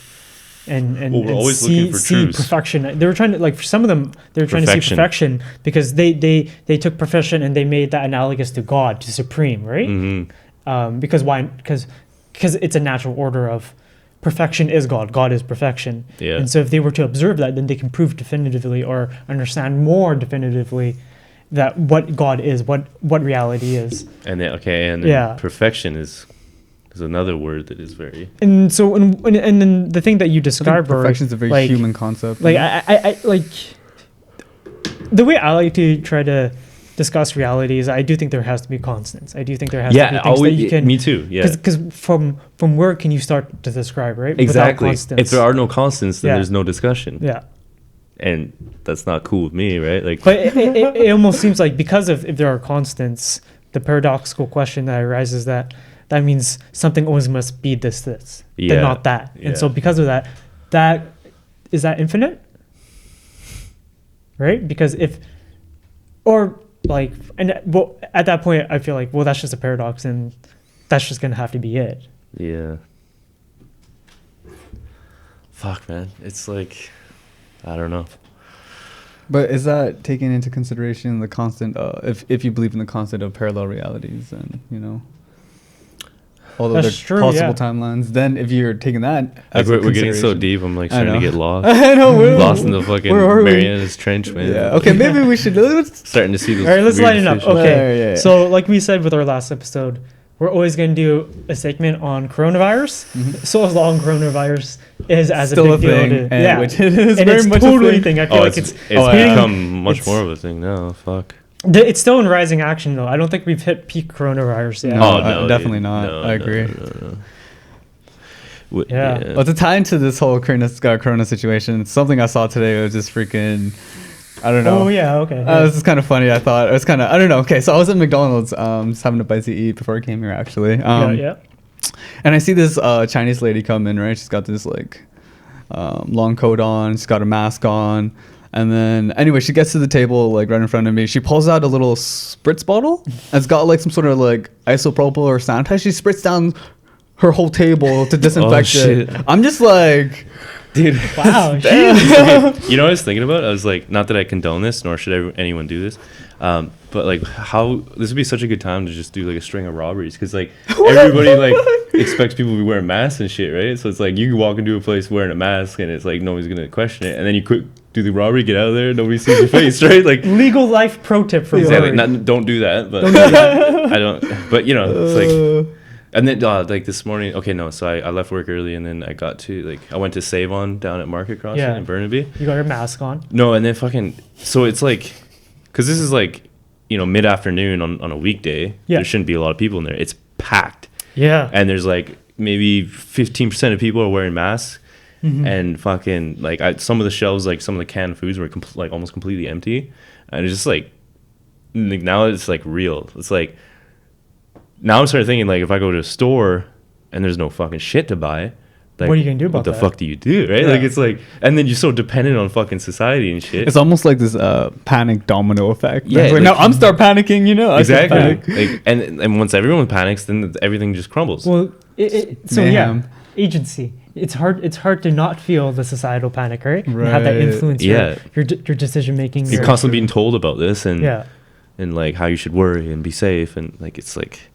and see perfection. They were trying to, like, for some of them, they were trying to see perfection because they took perfection and they made that analogous to God, to supreme, right? Mm-hmm. Because why? Because it's a natural order of perfection is God. God is perfection. Yeah. And so if they were to observe that, then they can prove definitively or understand more definitively that what God is, what reality is. And then, perfection is another word that is very. And so and then the thing that you described, perfection is a very human concept. Like I like the way I like to try to discuss reality is I do think there has to be constants. I do think there has to be things that you can. Me too. Yeah. Because from where can you start to describe, right? Exactly. If there are no constants, then there's no discussion. Yeah. And that's not cool with me, right? Like. But it almost seems like because of if there are constants, the paradoxical question that arises that means something always must be this, then not that. And so because of that is that infinite? right? Because if, or like, and well, at that point, I feel like, well, that's just a paradox, and that's just gonna have to be it. Yeah. Fuck, man. It's like, I don't know. But is that taking into consideration the constant, if you believe in the concept of parallel realities and, you know, all the other That's true, possible yeah. timelines, then if you're taking that Like as a we're getting so consideration- deep. I'm like I starting to know. get lost. I know, we're Lost in the fucking where are we? Marianas Trench, man. Yeah, okay, maybe we should, let's, Starting to see those. All right, let's weird line it up. fish. Okay, Yeah. so like we said with our last episode, we're always going to do a segment on coronavirus. Mhm. So as long coronavirus is as still a big a thing, deal, to, and yeah, which it is and very it's much totally a a thing. thing. I feel Oh, like it's it's become much it's- more of a thing now. Fuck. it's still in rising action though. I don't think we've hit peak coronavirus yet. No, Oh no, definitely dude. not. No, I agree. No. Yeah. Well, to tie into this whole corona situation, something I saw today was just freaking, I don't know. Oh yeah, okay. This is kind of funny. I thought it was kind of, I don't know. Okay, so I was at McDonald's, just having a bite to eat before I came here, actually. yeah. And I see this Chinese lady come in, right? She's got this like long coat on. She's got a mask on. And then anyway, she gets to the table like right in front of me. She pulls out a little spritz bottle. And it's got like some sort of like isopropyl or sanitizer. She spritz down her whole table to disinfect shit. it. I'm just like, Dude. Wow. You know what I was thinking about? I was like, not that I condone this, nor should anyone do this, but like, how this would be such a good time to just do like a string of robberies, because like everybody like expects people to be wearing masks and shit, right? So it's like you can walk into a place wearing a mask and it's like nobody's gonna question it, and then you quick do the robbery, get out of there, nobody sees your face, right? Like Legal life pro tip for exactly. robbery. Don't do that, but Don't do that. I don't. But you know, it's like. And then like this morning, okay, no, so I left work early and then I got to like I went to Save On down at Market Crossing Yeah. in Burnaby. You got your mask on. No, and then fucking so it's like, because this is like, you know, mid-afternoon on a weekday. Yeah. There shouldn't be a lot of people in there. It's packed, Yeah. and there's like maybe 15% of people are wearing masks, Mhm. and fucking like some of the shelves, like some of the canned foods were like almost completely empty, and it's just like now it's like real. It's like. Now I'm starting thinking, like, if I go to a store and there's no fucking shit to buy, like, What are you gonna do about what the that? fuck do you do, right? Yeah. Like, it's like, and then you're so dependent on fucking society and shit. it's almost like this panic domino effect. Yeah, Like, like- now I'm start panicking, you know? I start Exactly. panic. Like, and once everyone panics, then everything just crumbles. Well, so yeah, Mayhem. agency. It's hard to not feel the societal panic, right? And have that Right. influence Yeah. your decision making. You're constantly being told about this and Yeah. and like how you should worry and be safe, and like it's like.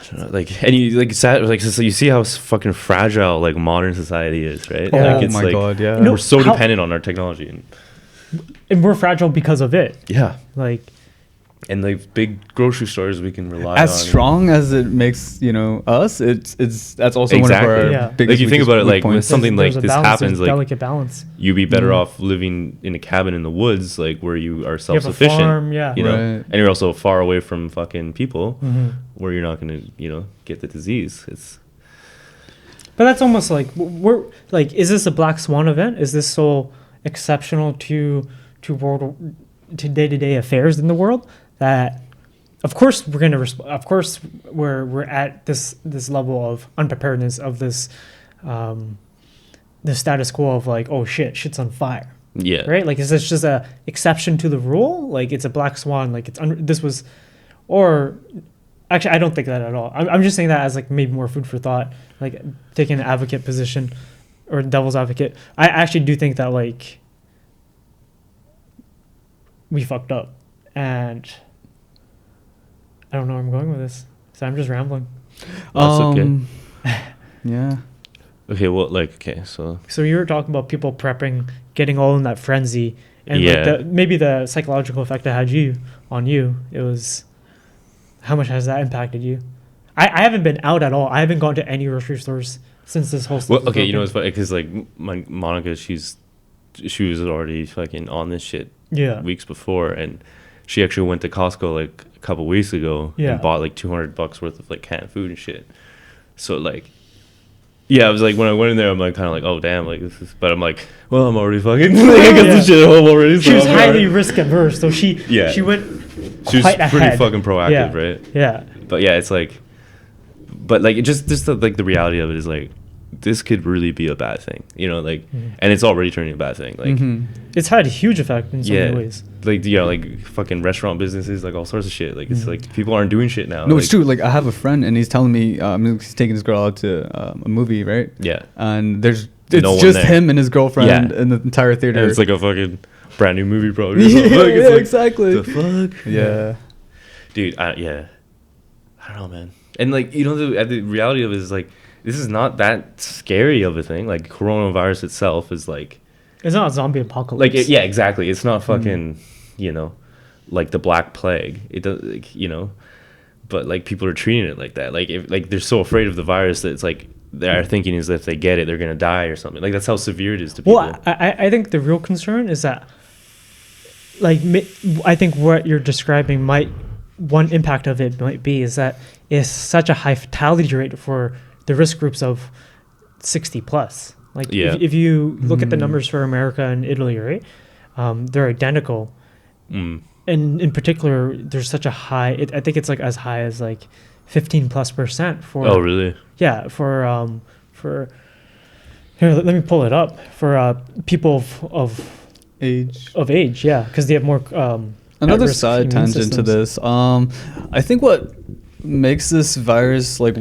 I don't know, like, and you like sad, like so you see how fucking fragile like modern society is, right? Oh Like, it's my like, God, yeah. No, we're so how- dependent on our technology, and And we're fragile because of it. yeah, Like, and like big grocery stores we can rely on. As strong as it makes, you know, us, it's that's also one Exactly. of our Yeah. biggest Like, you think weakest- about it, weak like, when points. something like there's a this balance, happens, there's like, delicate balance. you'd be better Mm. off living in a cabin in the woods, like where you are You have a self-sufficient, farm, yeah. you know, Right. and you're also far away from fucking people, Mhm. where you're not gonna, you know, get the disease. It's But that's almost like we're like, is this a black swan event? Is this so exceptional to day-to-day affairs in the world that, of course, we're gonna of course we're at this level of unpreparedness of this the status quo of like, oh shit's on fire, yeah, right? Like, is this just a exception to the rule? Like, it's a black swan? Like, this was, or actually, I don't think that at all. I'm just saying that as like maybe more food for thought, like taking an advocate position or devil's advocate. I actually do think that like we fucked up, and I don't know where I'm going with this, so I'm just rambling. That's okay. Yeah. Okay, well, like, okay, so So you were talking about people prepping, getting all in that frenzy, and Yeah. like maybe the psychological effect it had on you. It was, how much has that impacted you? I haven't been out at all. I haven't gone to any grocery stores since this whole stuff. well, was okay, you know, broken. it's funny because like my Monica, she was already fucking on this shit Yeah. weeks before, and she actually went to Costco like a couple weeks ago Yeah. and bought like $200 worth of like canned food and shit. So like, yeah, I was like, when I went in there, I'm like kind of like, oh damn, like this is, but I'm like, well, I'm already fucking I got Yeah. the shit at home already. She So was I'm highly already- risk averse, so she went she was quite pretty ahead. fucking proactive, Yeah. right? Yeah. But yeah, it's like, but like it just the, like the reality of it is like, this could really be a bad thing, you know, like, Mhm. and it's already turning a bad thing. Like, Mhm. It's had a huge effect in so many ways. like, yeah, like fucking restaurant businesses, like all sorts of shit. Like, it's Mhm. like people aren't doing shit now. No, like, it's true. Like I have a friend, and he's telling me he's taking his girl out to a movie, right? Yeah. And it's No one just there. him and his girlfriend Yeah. in the entire theater. And it's like a fucking brand new movie, bro. yeah, It's like, yeah, like, exactly. the fuck? Yeah. Dude, yeah. I don't know, man. And like, you know, the reality of it is like, this is not that scary of a thing. Like, coronavirus itself is like, It's not a zombie apocalypse. like, yeah, exactly. It's not fucking, you know, like the Black Plague. It does, like, you know, but like people are treating it like that. Like, if like they're so afraid of the virus that it's like they're thinking is that if they get it, they're gonna die or something. Like that's how severe it is to people. Well, I think the real concern is that, like, I think what you're describing one impact of it might be is that it's such a high fatality rate for the risk groups of 60 plus. Like, Yeah. if you look at the numbers for America and Italy, right, they're identical. Mm. And in particular, there's such a high, I think it's like as high as like 15+% for. Oh, really? Yeah, for here, let me pull it up for people of Age. yeah, because they have more. Another at-risk side immune tangent to systems. this. I think what makes this virus like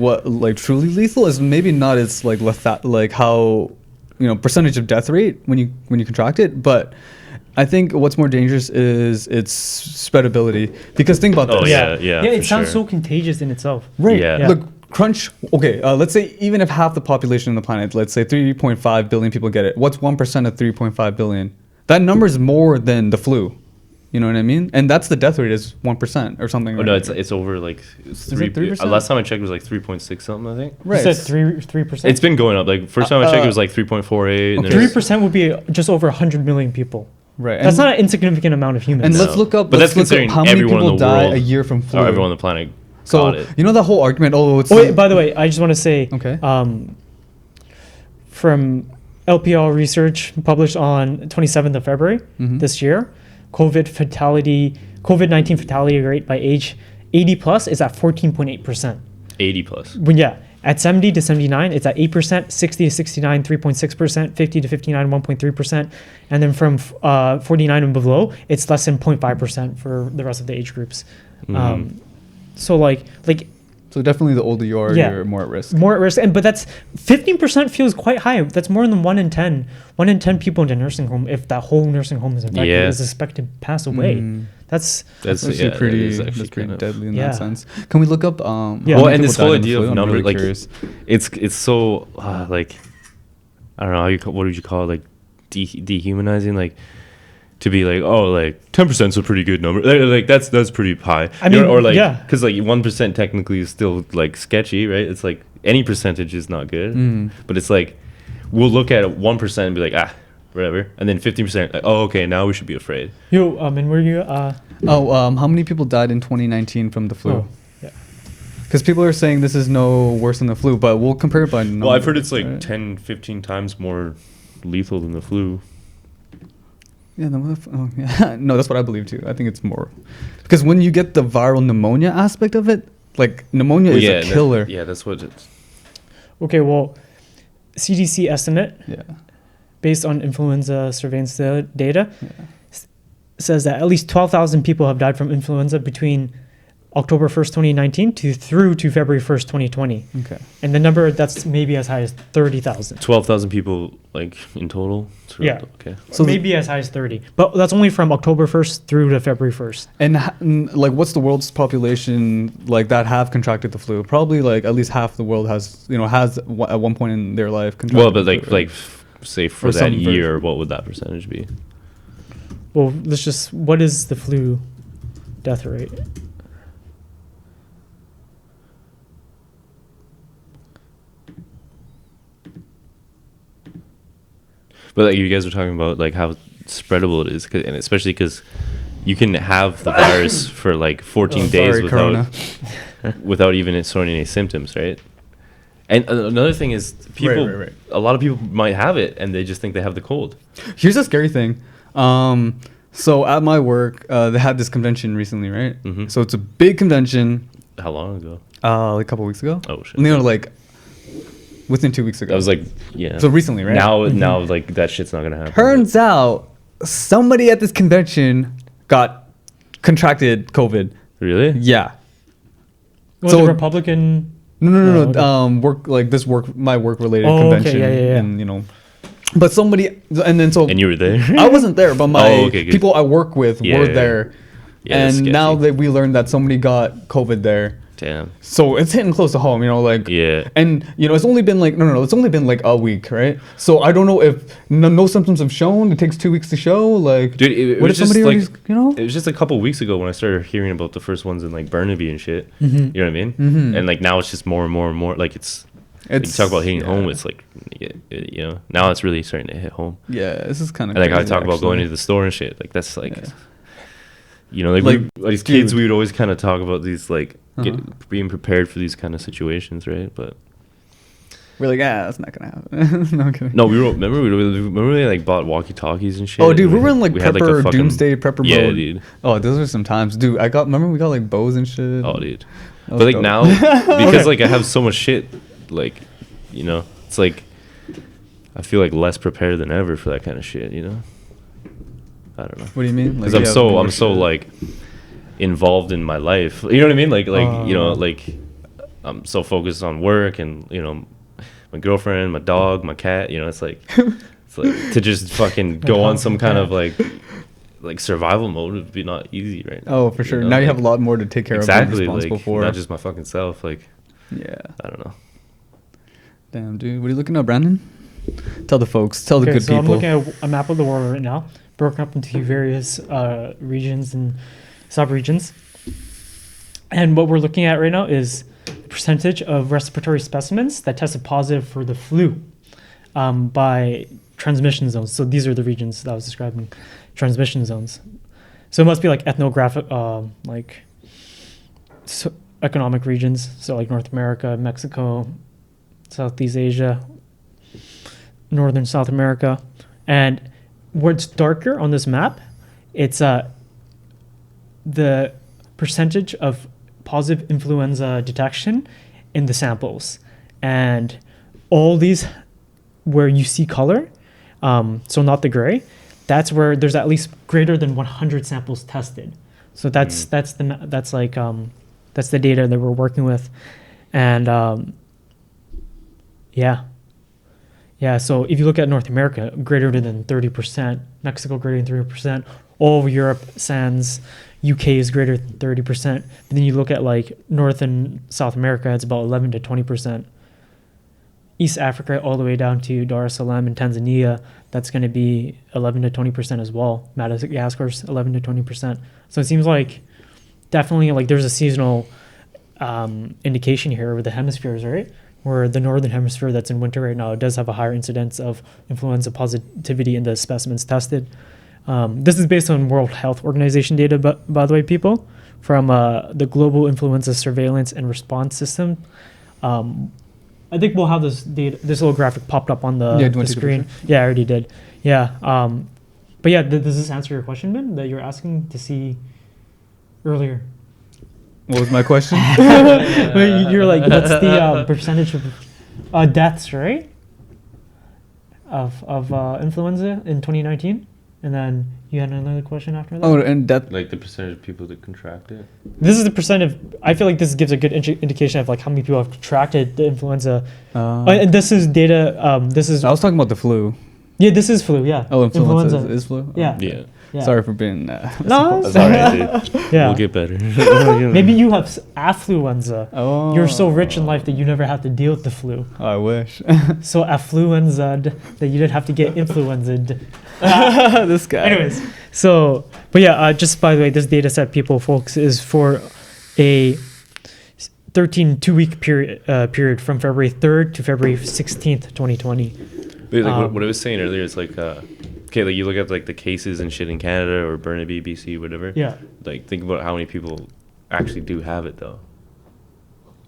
truly lethal is maybe not its like like how, you know, percentage of death rate when you contract it, but I think what's more dangerous is its spreadability. Because think about Oh, this. yeah, yeah. for It sounds sure. so contagious in itself. Right. Yeah. Look, crunch. Okay. Let's say even if half the population on the planet, let's say 3.5 billion people get it. What's 1% of 3.5 billion? That number is more than the flu. You know what I mean? And that's the death rate is 1% or something. Oh right? no, it's over like it 3%? Last time I checked, it was like 3.6 something. I think right. You said 3%. it's been going up. Like first time I checked, it was like 3.48. and okay. then it's- 3% would be just over 100 million people. Right. That's not an insignificant amount of humans. And No. let's look up. But let's that's look up considering how many everyone in people the die world- a year from flu. or everyone on the planet So got it. you know that whole argument. Oh, it's Oh wait, by the way, I just want to say, Okay. From LPL research published on 27th of February Mhm. this year, COVID-19 fatality rate by age 80 plus is at 14.8%. 80 plus. When at 70 to 79, it's at 8%, 60 to 69, 3.6%, 50 to 59, 1.3%, and then from 49 and below, it's less than 0.5% for the rest of the age groups. So like So definitely, the older you are, Yeah. you're more at risk. more at risk, but that's 15% feels quite high. That's more than 1 in 10. 1 in 10 people in a nursing home, if that whole nursing home is infected, Yeah. is expected to pass away. Mm. That's That's Actually yeah, that pretty. is actually That's pretty kind of- deadly in Yeah. that sense. Can we look up? Yeah. how Well, many and people this whole died in the idea flu? of I'm number, really like curious. it's so like I don't know how what would you call it, like dehumanizing, like to be like, oh, like 10% is a pretty good number, like that's pretty high. I You know, mean, or like yeah. because like 1% technically is still like sketchy, right? It's like any percentage is not good, Mm. but it's like we'll look at 1% and be like, ah, whatever, and then 15% like, oh, okay, now we should be afraid. and were you How many people died in 2019 from the flu? Oh, yeah. Because people are saying this is no worse than the flu, but we'll compare it by numbers. Well, I've heard it's like right? 10-15 times more lethal than the flu. Yeah, yeah. No, that's what I believe too. I think it's more. Because when you get the viral pneumonia aspect of it, like pneumonia is a killer. Yeah, that's what it's. Okay, well, CDC estimate Yeah. based on influenza surveillance data Yeah. says that at least 12,000 people have died from influenza between October 1st, 2019 through to February 1st, 2020. Okay. And the number that's maybe as high as 30,000. 12,000 people like in total. So, Yeah. Okay. So the- Maybe as high as 30. But that's only from October 1st through to February 1st. And like, what's the world's population like that have contracted the flu? Probably like at least half the world has at one point in their life contracted. Well, but the like flu, right? say for Or that some year, version. what would that percentage be? Well, what is the flu death rate? But like you guys were talking about like how spreadable it is, and especially because you can have the virus for like 14 days Sorry, without Corona. without even showing any symptoms, right? And another thing is people, right. a lot of people might have it and they just think they have the cold. Here's a scary thing. So at my work, they had this convention recently, right? Mhm. So it's a big convention. How long ago? Like a couple weeks ago. Oh shit. You know, like within 2 weeks ago. That was like, yeah. So recently, right? Now, like that shit's not gonna happen. Turns out somebody at this convention got contracted COVID. Really? Yeah. Was So- it Republican? No. Oh, okay. Work like this work, my work related Oh, okay, convention, yeah. and you know, but somebody, and then so And you were there. I wasn't there, but my Oh, okay, good. people I work with Yeah, were yeah. there, Yeah, that's and now sketchy. that we learned that somebody got COVID there, Damn. so it's hitting close to home, you know, like Yeah. and you know, it's only been like no, it's only been like a week, right? So I don't know if no symptoms have shown. It takes 2 weeks to show. Like, Dude, it what was if just somebody like, already, you know? it was just a couple weeks ago when I started hearing about the first ones in like Burnaby and shit. Mm-hmm. You know what I mean? Mhm. And like now it's just more and more and more. Like it's you talk about hitting home. It's like, you know, now it's really starting to hit home. Yeah, this is kind of And like I talk about going to the store and shit. Like that's like, Yeah. you know, like, Like, these kids, dude. we would always kind of talk about these like Uh-huh. being prepared for these kind of situations, right? But We're like, that's not gonna happen. No, I'm kidding. no, remember we like bought walkie talkies and shit. Oh, dude, and we were in like we had, prepper, a fucking- doomsday prepper Yeah, mode. dude. Oh, those were some times, dude. Remember we got like bows and shit. Oh, dude. That was But like dope. now, because like I have so much shit, like, you know, it's like I feel like less prepared than ever for that kind of shit. You know, I don't know. What do you mean? Because you have more I'm so shit. like involved in my life. You know what I mean? Like you know, Oh. like I'm so focused on work and you know, my girlfriend, my dog, my cat. You know, it's like to just fucking go on some kind of like survival mode would be not easy right now. Oh, for sure. know, now you like- have a lot more to take care of. exactly And responsible like for. not just my fucking self. Like Yeah. I don't know. Damn, dude. What are you looking at, Brandon? Tell the folks. Tell the Okay, good so people. I'm looking at a map of the world right now, broken up into various regions and sub-regions. And what we're looking at right now is the percentage of respiratory specimens that tested positive for the flu by transmission zones. So these are the regions that I was describing, transmission zones. So it must be like ethnographic, like economic regions. So like North America, Mexico, Southeast Asia, Northern South America. And what's darker on this map, it's the percentage of positive influenza detection in the samples. And all these where you see color, so not the gray, that's where there's at least greater than 100 samples tested. So that's the data that we're working with. And yeah, so if you look at North America, greater than 30%, Mexico greater than 30%, all of Europe sans UK is greater than 30%. But then you look at like North and South America, it's about 11 to 20%. East Africa all the way down to Dar es Salaam and Tanzania, that's going to be 11 to 20% as well. Madagascar's 11 to 20%. So it seems like definitely like there's a seasonal indication here with the hemispheres, right? Where the northern hemisphere that's in winter right now does have a higher incidence of influenza positivity in the specimens tested. This is based on World Health Organization data, by the way, people, from the Global Influenza Surveillance and Response System. I think we'll have this data, this little graphic popped up on Yeah, do you the want to take a screen. picture? Yeah, I already did. Yeah. But yeah, does this answer your question, Ben, that you're asking to see earlier? What was my question? You're like, what's the percentage of deaths, right? Of influenza in 2019? And then you had another question after that? Oh, and that. Like the percentage of people that contract it. This is the percent of, I feel like this gives a good indication of like how many people have contracted the influenza. And this is data, this is, I was talking about the flu. yeah, this is flu, yeah. Oh, influenza is flu. Oh. Yeah. Yeah. Yeah. Sorry for being. No, That's all right, dude. yeah. We'll get better. Maybe you have affluenza. Oh. You're so rich in life that you never have to deal with the flu. I wish. So affluenza that you didn't have to get influenzed. This guy. Anyways, so, but yeah, just by the way, this data set, people, folks, is for a 2-week period from February 3rd to February 16th, 2020. But like what I was saying earlier, it's like, okay, like you look at like the cases and shit in Canada or Burnaby, BC, whatever. Yeah. Like think about how many people actually do have it though.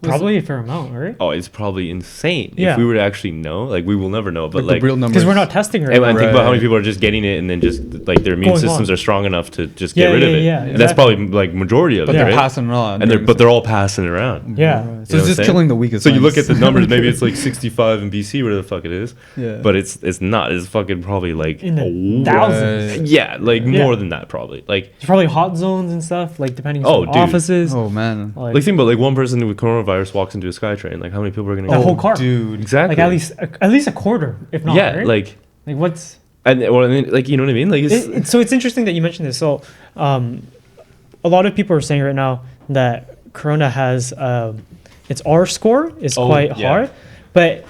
Probably a fair amount, right? Oh, it's probably insane. Yeah. If we were to actually know, like we will never know, but Like, like the real numbers. Because we're not testing right and now. think about how many Right. people are just getting it and then just like their immune Going systems on. are strong enough to just Yeah, get rid of yeah, it. yeah, And that's exactly. probably like majority of But it, they're right? passing it on. And during they're all passing it around. Yeah. So You know it's what I'm just saying? killing the weakest. So you look ones. at the numbers, maybe it's like 65 in BC, whatever the fuck it is. Yeah. But it's not. It's fucking probably like In the a- thousands. Yeah, like Yeah. more than that probably. Like There's probably hot zones and stuff, like depending on Oh, dude. offices. Oh man. like think about like one person with coronavirus walks into a SkyTrain. Like how many people are gonna The go? whole car. dude. Exactly. Like at least a quarter, if not. yeah, right? like what's and well, I mean, like you know what I mean? Like so it's interesting that you mentioned this. So a lot of people are saying right now that Corona has its R score is Oh, quite yeah. hard, but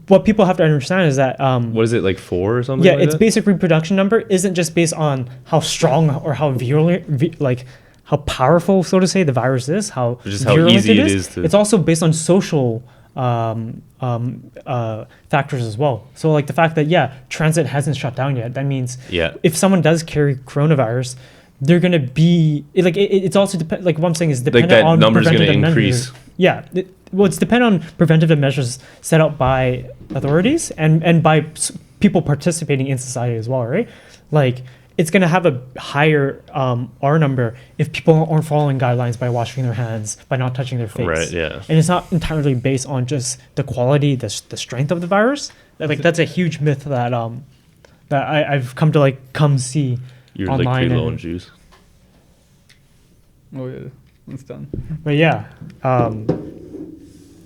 what people have to understand is that what is it like 4 or something? yeah, like its that? basic reproduction number isn't just based on how strong or how virulent, like how powerful, so to say, the virus is, how Just how virulent easy it is to- It's also based on social factors as well. So like the fact that transit hasn't shut down yet, that means Yeah. if someone does carry coronavirus, they're gonna be it's also like what I'm saying is dependent that on number's gonna preventative increase. measures. Yeah, it's dependent on preventative measures set up by authorities and by people participating in society as well, right? Like it's gonna have a higher R number if people aren't following guidelines by washing their hands, by not touching their face. Right, yeah. And it's not entirely based on just the quality, the strength of the virus. Like that's a huge myth that I've come to come see. You're like online pretty low and- in juice. Oh yeah, it's done. But yeah,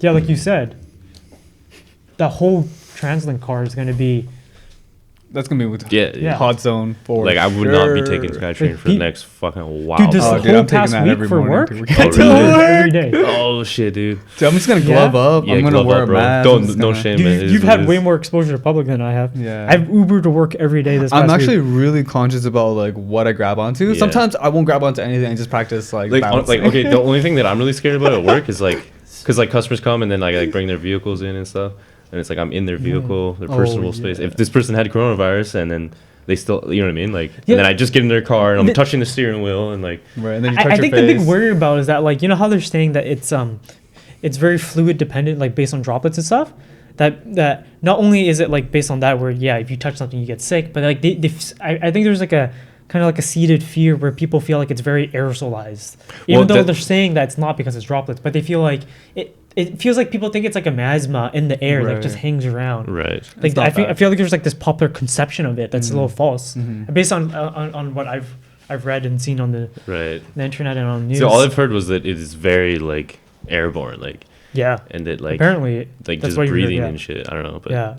like you said, the whole TransLink car is going to be That's gonna be with Yeah. hot zone for Like I would not be sure. taking SkyTrain for the next fucking wow. dude. This Oh, whole dude, I'm taking past that week every for morning work, to I work. do Oh, it really? every day. Oh shit, dude. Dude, I'm just gonna Yeah? glove up. Yeah, I'm gonna glove wear up, a bro. mask. Don't- I'm just no gonna- shame. Dude, it is you've what had it way is. more exposure to public than I have. Yeah. I've Ubered to work every day this past I'm actually week. really conscious about like what I grab onto. Yeah. Sometimes I won't grab onto anything. I just practice like Like balancing. okay, the only thing that I'm really scared about at work is like because like customers come and then like bring their vehicles in and stuff, and it's like I'm in their vehicle, their Oh, personal space. yeah. If this person had coronavirus and then they still, you know what I mean, like, Yeah. and then I just get in their car and I'm The- touching the steering wheel and like, Right, and then you touch I your think face. the big worry about is that you know how they're saying that it's very fluid dependent, like based on droplets and stuff. That not only is it like based on that where if you touch something you get sick, but like I think there's like a kind of like a seeded fear where people feel like it's very aerosolized, even Well, though that- they're saying that it's not because it's droplets, but they feel like it feels like people think it's like a miasma in the air that just Right. hangs around. right. Like It's not I bad. feel like there's like this popular conception of it that's a little false, Mhm. based on what I've read and seen on the Right. internet and on news. So all I've heard was that it is very like airborne, like, yeah, and that like, apparently like that's just what you heard, breathing yeah. and shit. I don't know, but yeah,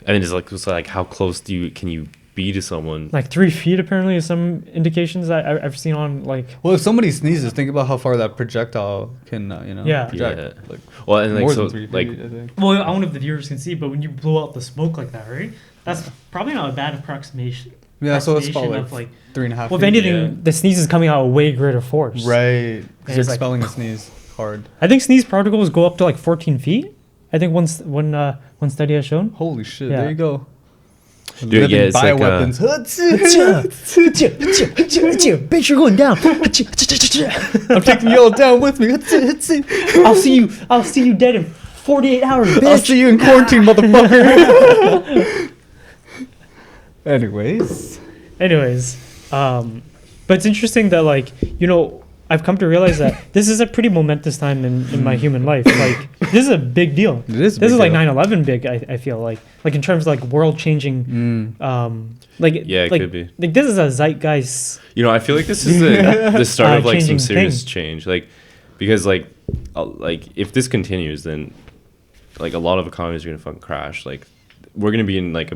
and then it's like how close can you be to someone? like 3 feet apparently is some indications that I've seen on like Well, if somebody sneezes, think about how far that projectile can, Yeah. project. Yeah. Like, Well, and like more so than 3 feet, like I think. well, I don't know if the viewers can see, but when you blow out the smoke like that, right? That's probably not a bad approximation. Yeah, so it's approximation about of, like 3.5 well, if feet. anything, yeah. the sneeze is coming out with way greater force. Right. And Because you're it's like- expelling a sneeze hard. I think sneeze particles go up to like 14 feet. I think one study has shown. Holy shit, Yeah. there you go. Dude, yeah, it's like, bioweapons. Bitch, you're going down. I'm taking you all down with me. I'll see you dead in 48 hours, I'll bitch. see you in quarantine, motherfucker. Anyways. But it's interesting that I've come to realize that this is a pretty momentous time in my human life. Like this is a big deal. It is a This big is like deal. 9/11 big. I feel like in terms of like world changing. Yeah, it could be. Like this is a zeitgeist. You know, I feel like this is the start of like some Changing serious thing. change. Like, because like if this continues, then like a lot of economies are gonna fucking crash. Like, we're gonna be in like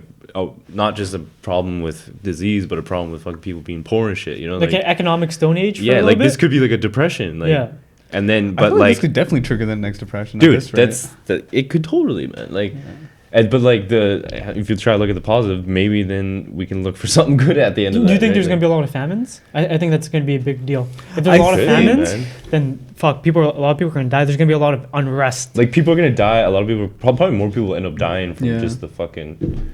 not just a problem with disease, but a problem with fucking people being poor and shit. You know, Like an economic stone age. For a yeah, little like bit. this could be like a depression. Like, Yeah. and then I but feel like this could definitely trigger the next depression. at dude, this rate. it could totally, man. Like, and but like if you try to look at the positive, maybe then we can look for something good at the end Do of that. you think right? there's Like, going to be a lot of famines? I think that's going to be a big deal. If there's a lot of could, famines, man. then a lot of people are going to die. There's going to be a lot of unrest. Like people are gonna die. A lot of people, probably more people, end up dying from Yeah. just the fucking.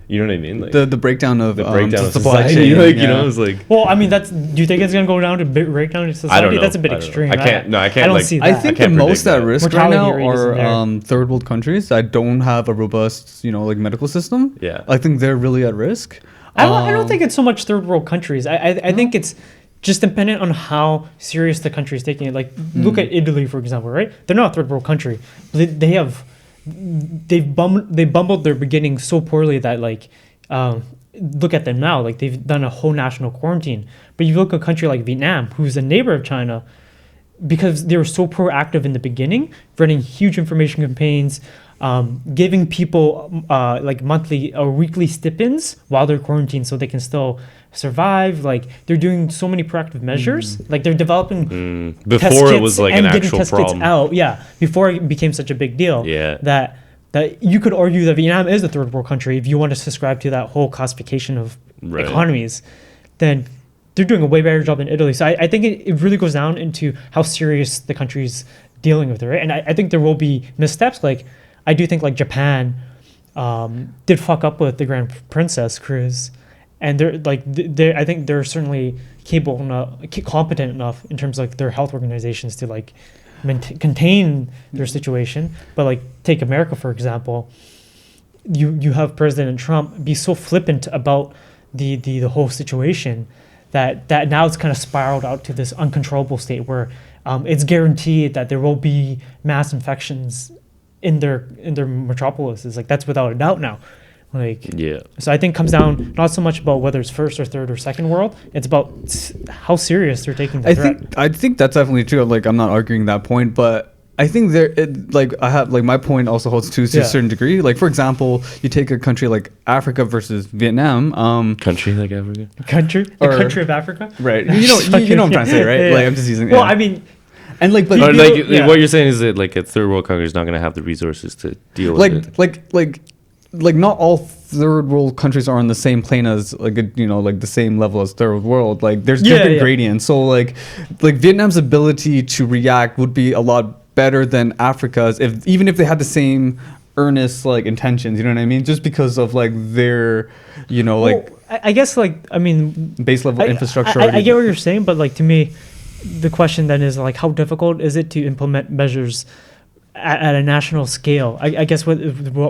You know what I mean? Like the breakdown of the breakdown the of supply society. chain, Like yeah. you know, it's like Well, I mean, do you think it's gonna go down to breakdown in society? I don't know. That's a bit I don't know. extreme. I can't. No, I can't. I don't like, see I that. think I the can't most predict at that. risk right Mortality now rate isn't there. are third world countries that don't have a robust, like medical system. Yeah. I think they're really at risk. I don't think it's so much third world countries. I think it's just dependent on how serious the country is taking it. Like look at Italy, for example, right? They're not a third world country. But they bumbled their beginning so poorly that like look at them now. Like they've done a whole national quarantine. But you look at a country like Vietnam, who's a neighbor of China, because they were so proactive in the beginning, running huge information campaigns, giving people like monthly or weekly stipends while they're quarantined so they can still survive. Like they're doing so many proactive measures. Like they're developing test before it kits was like and an getting actual test problem. kits out. Yeah, before it became such a big deal. Yeah. That you could argue that Vietnam is a third world country if you want to subscribe to that whole classification of Right. economies. Then they're doing a way better job than Italy. So I think it really goes down into how serious the country's dealing with it, right? And I think there will be missteps. Like I do think like Japan did fuck up with the Grand Princess cruise, and I think they're certainly capable enough, competent enough in terms of like their health organizations to like contain their situation. But like take America for example, you have President Trump be so flippant about the whole situation that now it's kind of spiraled out to this uncontrollable state where it's guaranteed that there will be mass infections in their metropolises. Like that's without a doubt now. Like Yeah. so I think it comes down not so much about whether it's first or third or second world. It's about how serious they're taking the threat. I think that's definitely true. Like I'm not arguing that point, but I think I have like my point also holds to a certain degree. Like for example, you take a country like Africa versus Vietnam. Country like Africa. The country of Africa. Right. You know what I'm trying to say, right? Yeah. Like I'm just using. Well, yeah. I mean, and like, but Or You- like yeah. what you're saying is that like a third world country is not going to have the resources to deal with it. like not all third world countries are on the same plane as like like the same level as third world. Like there's different gradients. So like Vietnam's ability to react would be a lot better than Africa's even if they had the same earnest like intentions. You know what I mean? Just because of like their like well, I guess like I mean base level infrastructure. I get what you're saying, but like to me, the question then is like how difficult is it to implement measures at a national scale? I guess what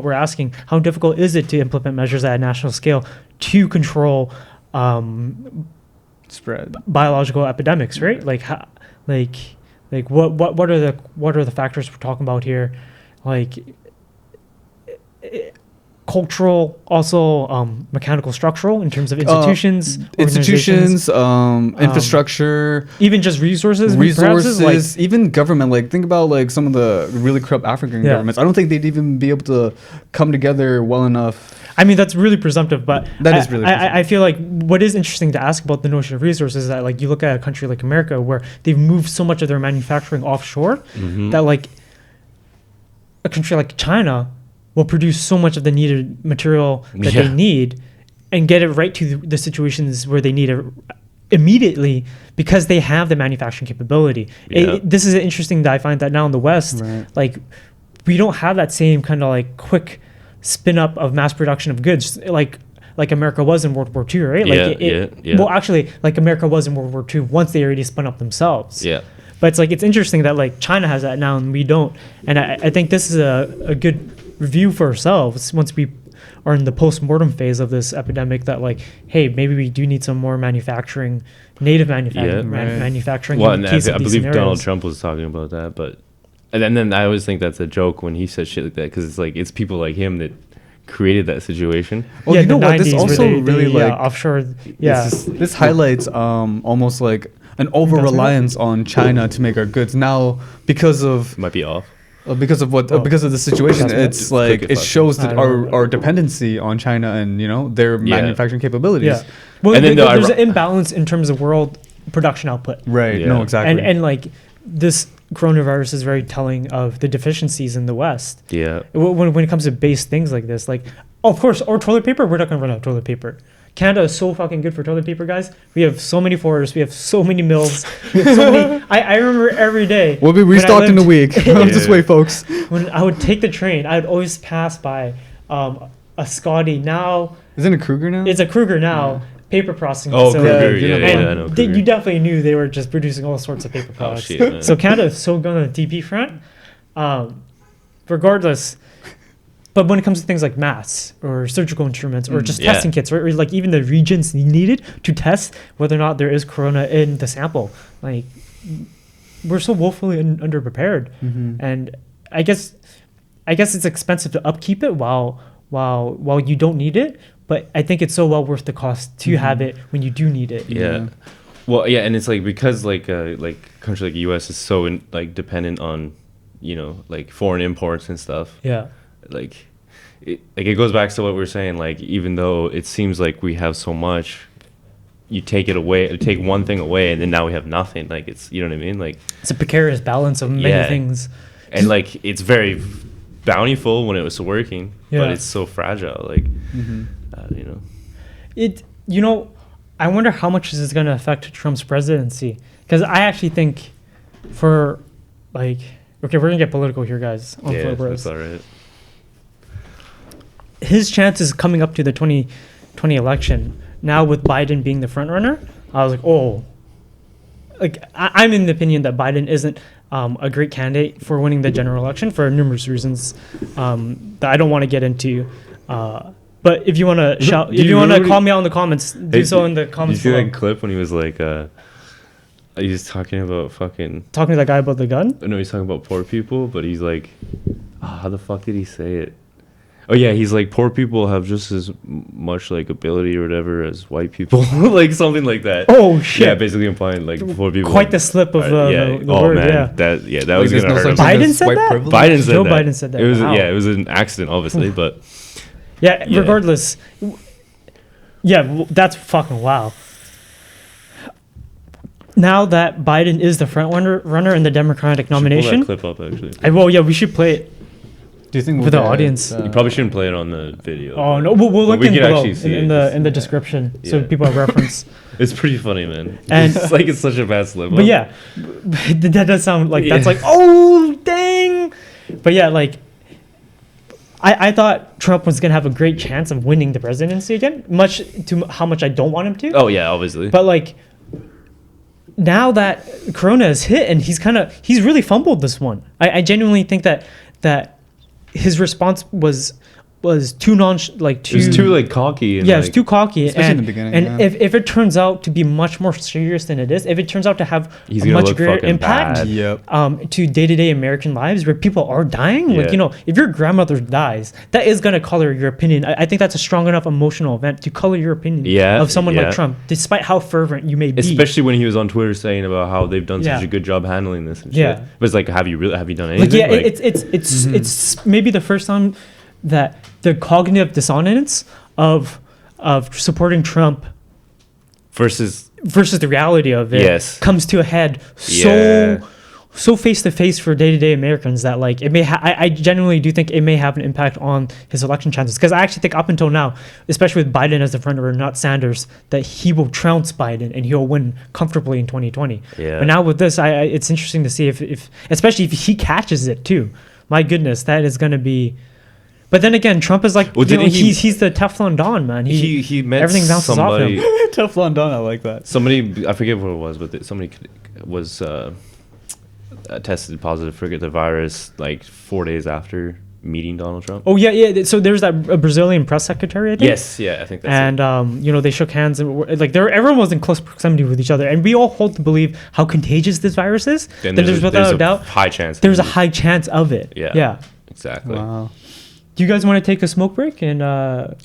we're asking, how difficult is it to implement measures at a national scale to control spread. biological epidemics, right? Like how, like what are the factors we're talking about here? Like cultural, also mechanical, structural in terms of institutions, organizations, infrastructure, even just resources, perhaps, like, even government. Like think about like some of the really corrupt African governments. I don't think they'd even be able to come together well enough. I mean, that's really presumptive, but That is really I feel like what is interesting to ask about the notion of resources is that like you look at a country like America where they've moved so much of their manufacturing offshore that like a country like China will produce so much of the needed material that they need and get it right to the situations where they need it immediately because they have the manufacturing capability. This is interesting that I find that now in the West, like we don't have that same kind of like quick spin up of mass production of goods like America was in World War II, right? Well, actually, like America was in World War II once they already spun up themselves. Yeah. But it's like it's interesting that like China has that now and we don't. And I think this is a good review for ourselves once we are in the post-mortem phase of this epidemic that like, hey, maybe we do need some more manufacturing, native manufacturing. Well, in and case I of these believe scenarios. Donald Trump was talking about that, but and then I always think that's a joke when he says shit like that because it's like it's people like him that created that situation. Well, you know what? This 90s where also really like offshore. This highlights almost like an over reliance on China to make our goods now because of Might be off. because of the situation. It's like it shows that our dependency on China and their manufacturing capabilities. Yeah. Well, And then there's an imbalance in terms of world production output. Right. Yeah. No, exactly. And like this coronavirus is very telling of the deficiencies in the West. Yeah. When it comes to base things like this, like of course, or toilet paper, we're not gonna run out of toilet paper. Canada is so fucking good for toilet paper, guys. We have so many forests. We have so many mills. We have so many. I remember every day. We'll be restocked in a week. Just wait, folks. When I would take the train, I would always pass by a Scotty. Now Isn't it Kruger now? It's a Kruger now, paper processing Oh, facility. Kruger. Yeah, And I know you Kruger. definitely knew they were just producing all sorts of paper Oh, products. shit, man. So Canada is so good on the DP front. Regardless, but when it comes to things like masks or surgical instruments or just Yeah. testing kits, right? Or like even the reagents needed to test whether or not there is corona in the sample, like we're so woefully underprepared. Mhm. And I guess it's expensive to upkeep it while you don't need it, but I think it's so well worth the cost to have it when you do need it. Yeah. Well, yeah, and it's like because like a country like U.S. is so dependent on, like foreign imports and stuff. Yeah. Like it goes back to what we were saying. Like even though it seems like we have so much, you take one thing away, and then now we have nothing. Like it's what I mean. Like It's a precarious balance of many Yeah. things. and like it's very bountiful when it was working, Yeah. but it's so fragile. Like Mhm. I wonder how much this is going to affect Trump's presidency, because I actually think for like, okay, we're gonna get political here, guys, on yeah, Flow Bros. that's all right. His chances coming up to the 2020 election now with Biden being the front runner, I was like, oh, like I'm in the opinion that Biden isn't a great candidate for winning the general election for numerous reasons that I don't want to get into. But if you want to shout, Did if you you want to really- call me out in the comments, do so in the Did you comments see below. that clip when he was like, he was talking about fucking. Talking to that guy about the gun. No, he's talking about poor people, but he's like, how the fuck did he say it? Oh yeah, he's like poor people have just as much like ability or whatever as white people, like something like that. Oh shit! Yeah, basically implying like poor people. Quite the slip of yeah. the oh word. man, Yeah. that Like, was there's gonna no hurt him. such thing Biden as said white that? privilege? Biden said Joe that. Biden said that. It was Wow. it was an accident, obviously, but Yeah. Yeah. Regardless. That's fucking wow. Now that Biden is the front runner in the Democratic pull nomination, that clip up actually. we should play it. Do you think For the audience. You probably shouldn't play it on the video. Oh but- no, we'll but link we in can below actually see in it. the description so Yeah. people have reference. It's pretty funny, man. And- It's like it's such a bad slip. But yeah, that does sound like that's Yeah. like oh dang. But yeah, like I thought Trump was gonna have a great chance of winning the presidency again, much to how much I don't want him to. Oh yeah, obviously. But like now that Corona has hit and he's really fumbled this one. I genuinely think that his response was too it was too like cocky. And, yeah, like, it's too cocky. Especially in And, the beginning, and yeah. if it turns out to be much more serious than it is, if it turns out to have He's a gonna much look greater fucking impact bad. Yep. to day-to-day American lives where people are dying, like Yeah. if your grandmother dies, that is gonna color your opinion. I think that's a strong enough emotional event to color your opinion Yeah, of someone yeah. like Trump, despite how fervent you may be. Especially when he was on Twitter saying about how they've done Yeah. such a good job handling this and shit. Yeah. But it's like, have you done anything? Like yeah, Like, it's maybe the first time that the cognitive dissonance of supporting Trump versus versus the reality of it Yes. comes to a head Yeah. so face to face for day-to-day Americans that like it may I genuinely do think it may have an impact on his election chances, because I actually think up until now, especially with Biden as the front runner, not Sanders, that he will trounce Biden and he'll win comfortably in 2020. Yeah. But now with this, it's interesting to see if especially if he catches it too. My goodness, that is going to be. But then again, Trump is like, Well, didn't he- he's the Teflon Don, man. he met everything bounces off him. somebody. Teflon Don, I like that. Somebody, I forget what it was, but somebody was tested positive for the virus like 4 days after meeting Donald Trump. Oh yeah. So there's that Brazilian press secretary, I think. Yes, yeah, I think that's And they shook hands and everyone was in close proximity with each other, and we all hold to believe how contagious this virus is. it. That there's without a doubt high chance. there's a high chance of it. Yeah. Exactly. Wow. Do you guys want to take a smoke break and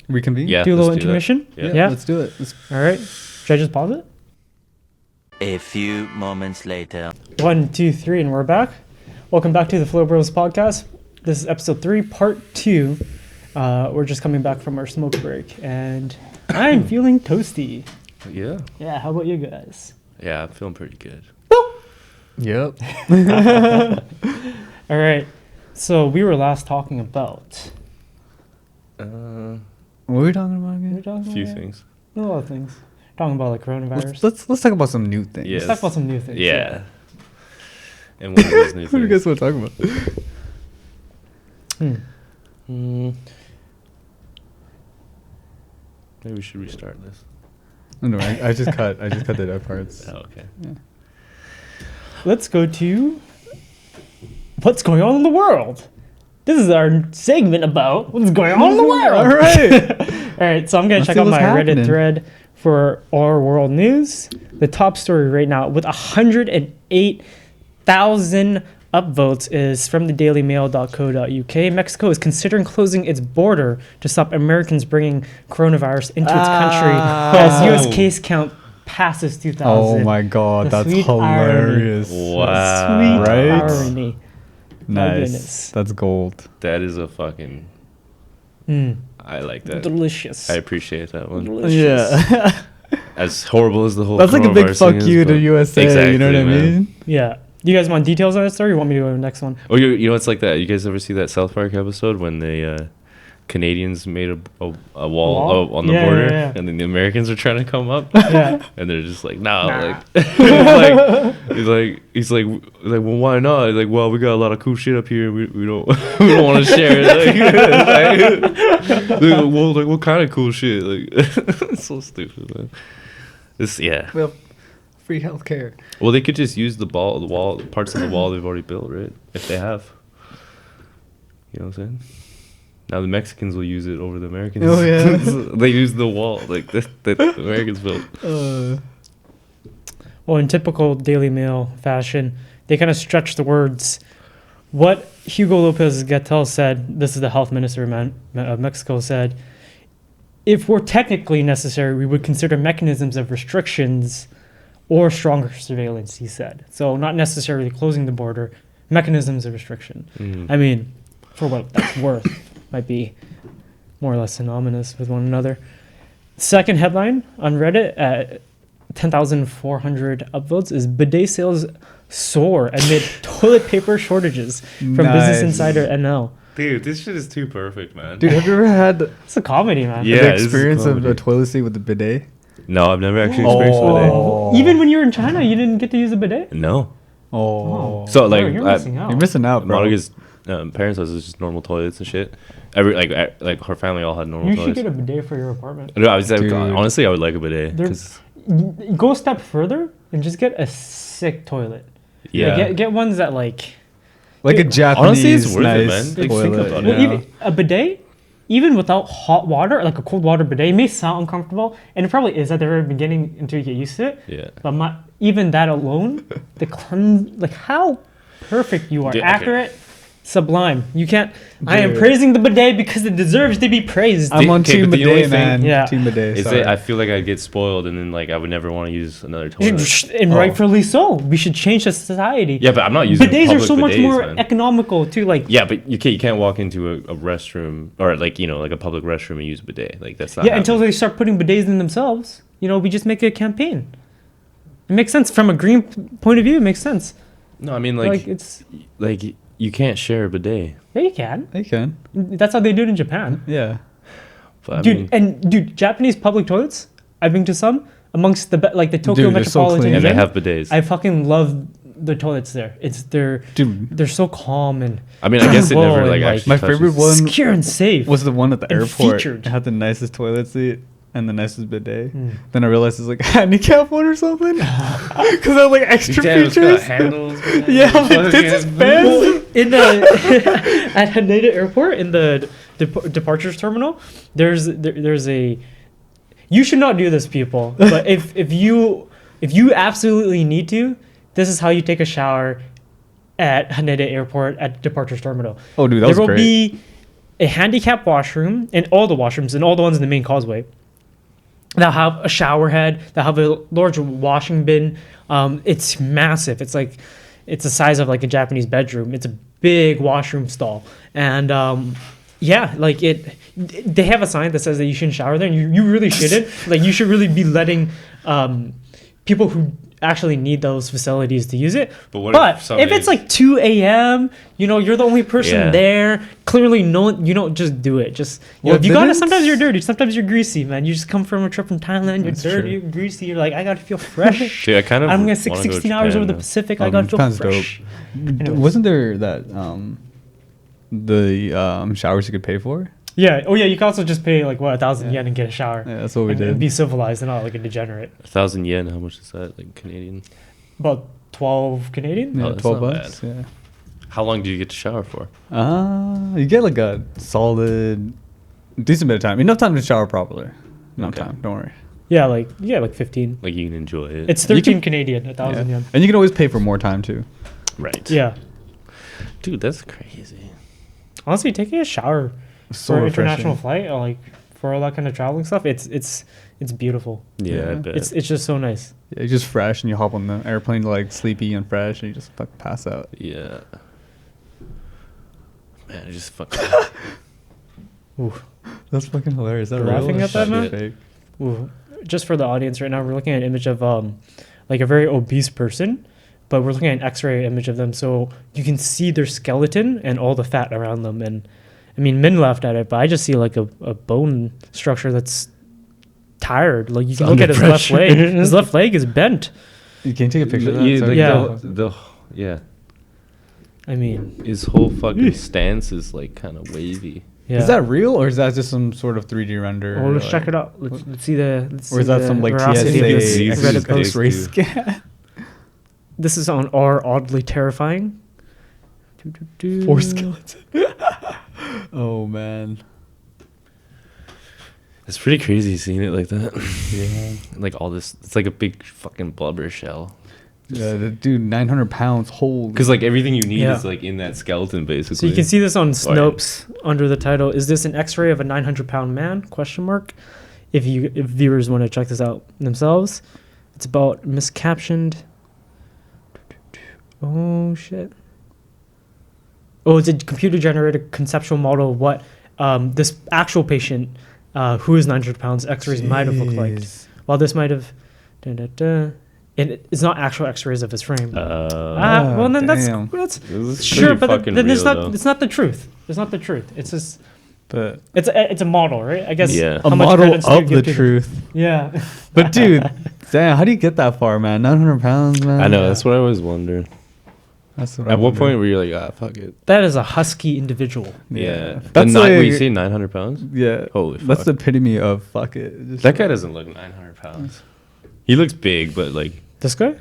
Reconvene? Yeah. do a little let's do that. intermission? Yeah. Let's do it. All right. Should I just pause it? A few moments later. 1, 2, 3, and we're back. Welcome back to the Flow Bros podcast. This is episode 3, part 2. We're just coming back from our smoke break, and I'm feeling toasty. Yeah. Yeah, how about you guys? Yeah, I'm feeling pretty good. Yep. All right. So we were last talking about. A What were we talking about We were again? talking few about things. a lot of things. Talking about like coronavirus. Let's talk about some new things. Yeah. Let's talk about some new things. Yeah. And one of those new What do you guys things. want to talk about? Hmm. Mm, Maybe we should restart this. No, I just cut the dead parts. Oh, okay. Let's go to what's going on in the world. This is our segment about what's going on in the world. All right. All right, so I'm going to Let's check see out what's my happening. Reddit thread for our world news. The top story right now with 108,000 upvotes is from the dailymail.co.uk. Mexico is considering closing its border to stop Americans bringing coronavirus into its country as U.S. case count passes 2,000. Oh my god, The that's sweet hilarious. Wow. Sweet Right? irony. My Nice. goodness. That's gold. That is a fucking. Mm, I like that. delicious. I appreciate that one. Delicious. Yeah. As horrible as the whole. That's like a big coronavirus fuck thing is, you to but- USA. Exactly, You know what I man. mean? Yeah. You guys want details on that story? Or you want me to go to the next one? Oh, you know it's like that. You guys ever see that South Park episode when the Canadians made a wall, Wall? on the Yeah, border, yeah, yeah. and then the Americans are trying to come up, Yeah. and they're just like, nah. Nah. Like, he's like, well, why not? He's like, well, we got a lot of cool shit up here. We don't we don't want to share it. Like, well, like what kind of cool shit? Like, it's so stupid, man. Yeah. Well, free healthcare. Well, they could just use the wall, parts of the wall they've already built, right? If they have. You know what I'm saying? Now the Mexicans will use it over the Americans. Oh, yeah. They use the wall like that the Americans built. Well, in typical Daily Mail fashion, they kind of stretch the words. What Hugo Lopez Gatell said, this is the health minister of Mexico, said, if were technically necessary, we would consider mechanisms of restrictions or stronger surveillance, he said. So not necessarily closing the border, mechanisms of restriction. I mean, for what that's worth, might be more or less synonymous with one another. Second headline on Reddit at 10,400 upvotes is bidet sales soar amid toilet paper shortages from Business Nice. Insider NL. Dude, this shit is too perfect, man. Dude, have you ever had It's a comedy, man. Yeah, the this is experience of comedy. a toilet seat with the bidet? No, I've never actually experienced Oh. Even when you were in China, you didn't get to use a bidet? bidet. No. Oh. So like, You're I- missing out. You're missing out, bro. Monica's parents' house is just normal toilets and shit. Like her family all had normal You should toilets. get a bidet for your apartment. No, I was Dude. honestly, I would like a bidet. They're- 'Cause- Go a step further and just get a sick toilet. yeah. Get ones that like Like a Dude, Japanese honestly, it's worth it, nice man. Like, toilet. think about Well, it. even a bidet, even without hot water, like a cold water bidet, it may sound uncomfortable, and it probably is at the very beginning until you get used to it. Yeah. But even that alone, the like how perfect you are, Yeah, okay. accurate, sublime. You can't. I am Dude. praising the bidet because it deserves to be praised. I'm on Okay, Team but the only Bidet, thing- man. Yeah. Team Bidet. Is sorry. it? I feel like I'd get spoiled, and then like I would never want to use another toilet. And Oh. rightfully so. We should change the society. Yeah, but I'm not using Bidets are public so much bidets, more man. economical too. Like Yeah, but you can't walk into a restroom or like like a public restroom and use a bidet. Like that's not. yeah, until happening. they start putting bidets in themselves. We just make a campaign. It makes sense from a green point of view. It makes sense. No, I mean Like it's like you can't share a bidet. yeah, you can. You can. That's how they do it in Japan, Yeah. But I dude. mean, Dude, Japanese public toilets. I've been to some amongst the like the Tokyo Dude, they're so Metropolitan. clean. and they Area. have bidets. I fucking love the toilets there. Dude, They're so calm and I mean, I guess it never Oh, like and, like, actually. my touches- favorite one secure and safe. was the one at the And airport. featured. It had the nicest toilet seat and the nicest bidet. Mm. Then I realized it's like a handicap one or something. Because I had like extra Damn, it's got features. handles. man. Yeah, I'm like, this is fancy. in the at Haneda Airport in the departures terminal, there's a. You should not do this, people. But if you absolutely need to, this is how you take a shower at Haneda Airport at departures terminal. Oh, dude, that There was will great. be a handicap washroom in all the washrooms and all the ones in the main causeway. They'll have a shower head. They'll have a large washing bin. It's massive. It's the size of like a Japanese bedroom. It's a big washroom stall, and yeah, like it. They have a sign that says that you shouldn't shower there, and you really shouldn't. Like you should really be letting people who actually need those facilities to use it. But what But if if, somebody- it's like 2 a.m., you're the only person Yeah. there. Clearly, you don't just do it. Just Well, if you got it, didn't- sometimes you're dirty, sometimes you're greasy, man. You just come from a trip from Thailand, you're That's dirty, true. you're greasy. You're like, I gotta feel fresh. Dude, I kind of. I'm gonna wanna take go to 16 hours over Japan, the though. Pacific. I gotta feel Japan's fresh. Anyways. Wasn't there that showers you could pay for? Yeah. Oh yeah. You can also just pay like what 1,000 Yeah. yen and get a shower. Yeah, that's what we and did. be civilized and not like a degenerate. 1,000 yen. How much is that? Like Canadian? About 12 Canadian. Yeah, Oh, that's 12 not bucks. Yeah. How long do you get to shower for? You get like a solid, decent bit of time. Enough time to shower properly. Enough Okay. time. Don't worry. Yeah, like 15. Like you can enjoy it. It's You 13 can- Canadian, 1,000 Yeah. yen. And you can always pay for more time too. right. Yeah. Dude, that's crazy. Honestly, taking a shower So for an refreshing. international flight or like for all that kind of traveling stuff, it's beautiful. Yeah, I Yeah. bet. It's just so nice. Yeah, you're just fresh and you hop on the airplane like sleepy and fresh and you just fucking pass out. yeah. Man, I just fucking. Ooh. That's fucking hilarious. That You're real laughing or at that, man? fake? Ooh. Just for the audience right now, we're looking at an image of like a very obese person, but we're looking at an X-ray image of them, so you can see their skeleton and all the fat around them. And I mean, Min laughed at it, but I just see like a bone structure that's tired. Like you can look under at his pressure. left leg. His left leg is bent. You can take a picture of that. Yeah, so I like can- Yeah. yeah. I mean, His whole fucking stance is like kind of wavy. yeah. Is that real or is that just some sort of 3D render? Oh, let's like- check it out. Let's see the. Let's Or is see that the some like veracity of this TSA TSA Reddit post. X-ray dude. scan? This is on R Oddly Terrifying. Four skeleton. Oh man. It's pretty crazy seeing it like that. Yeah. Like all this, it's like a big fucking blubber shell. Yeah, the dude, 900 pounds. Holy. Because like everything you need Yeah. is like in that skeleton, basically. So you can see this on Right. Snopes under the title. Is this an X-ray of a 900-pound man? Question mark. If viewers want to check this out themselves, it's about miscaptioned. Oh shit. Oh, it's a computer-generated conceptual model of what this actual patient, who is 900 pounds, X-rays might have looked like. Jeez. While this might have, and it's not actual X-rays of his frame. Ah, Well, then damn. that's This is sure, pretty but fucking then it's real, not. though. It's not the truth. It's not the truth. It's just But it's a model, right? I guess. Yeah. how a much model credence do you of give the to truth. Yeah. But dude, damn, how do you get that far, man? 900 pounds, man. I know. That's what I always wonder. That's what At I what wonder. point were you like, ah, fuck it? That is a husky individual. Yeah. That's Were you like, say 900 pounds? yeah. Holy fuck. That's the epitome of fuck it. Just- That guy doesn't look 900 pounds. He looks big, but like. This guy?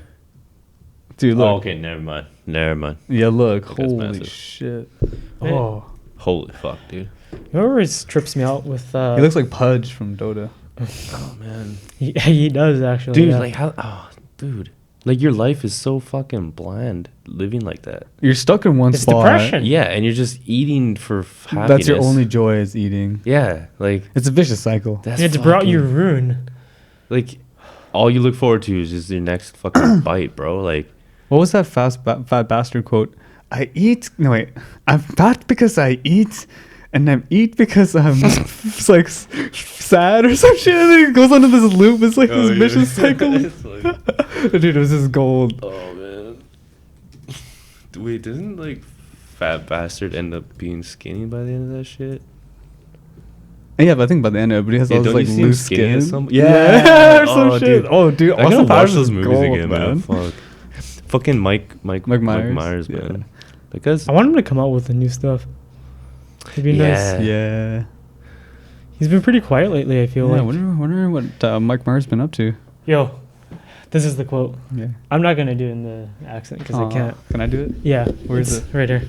Dude, look. Oh, okay, never mind. Never mind. Yeah, look. That guy's Holy massive. shit. Hey. Oh. Holy fuck, dude. You know what always trips me out with? He looks like Pudge from Dota. Oh man, he does actually. dude, yeah. like how? Oh, dude, like your life is so fucking bland living like that. You're stuck in one It's spot. depression. Yeah, and you're just eating for happiness. That's your only joy is eating. Yeah, like It's a vicious cycle. that's it's brought you fucking- ruin. like all you look forward to is just your next fucking bite, bro. Like What was that fat bastard quote? I eat. No wait. I'm fat because I eat, and I eat because I'm like sad or some shit. And then it goes on to this loop. It's like this vicious cycle. It's like, Dude, it was just gold. oh man. Wait, doesn't like fat bastard end up being skinny by the end of that shit? Yeah, but I think by the end of it, but he has Yeah, all this don't like you see him loose skinny skin. at some- Yeah, or some Oh, shit. dude. Oh, dude, I gotta Austin watch Powers those is movies gold, again, man. Fuck. Fucking Mike Myers, yeah. man. Because I want him to come out with the new stuff. It'd be nice. Yeah. Yeah. He's been pretty quiet lately. I feel Yeah, I like. wonder what Mike Myers been up to. Yo, this is the quote. Yeah. I'm not gonna do it in the accent because I can't. Can I do it? Yeah. Where is it's right here.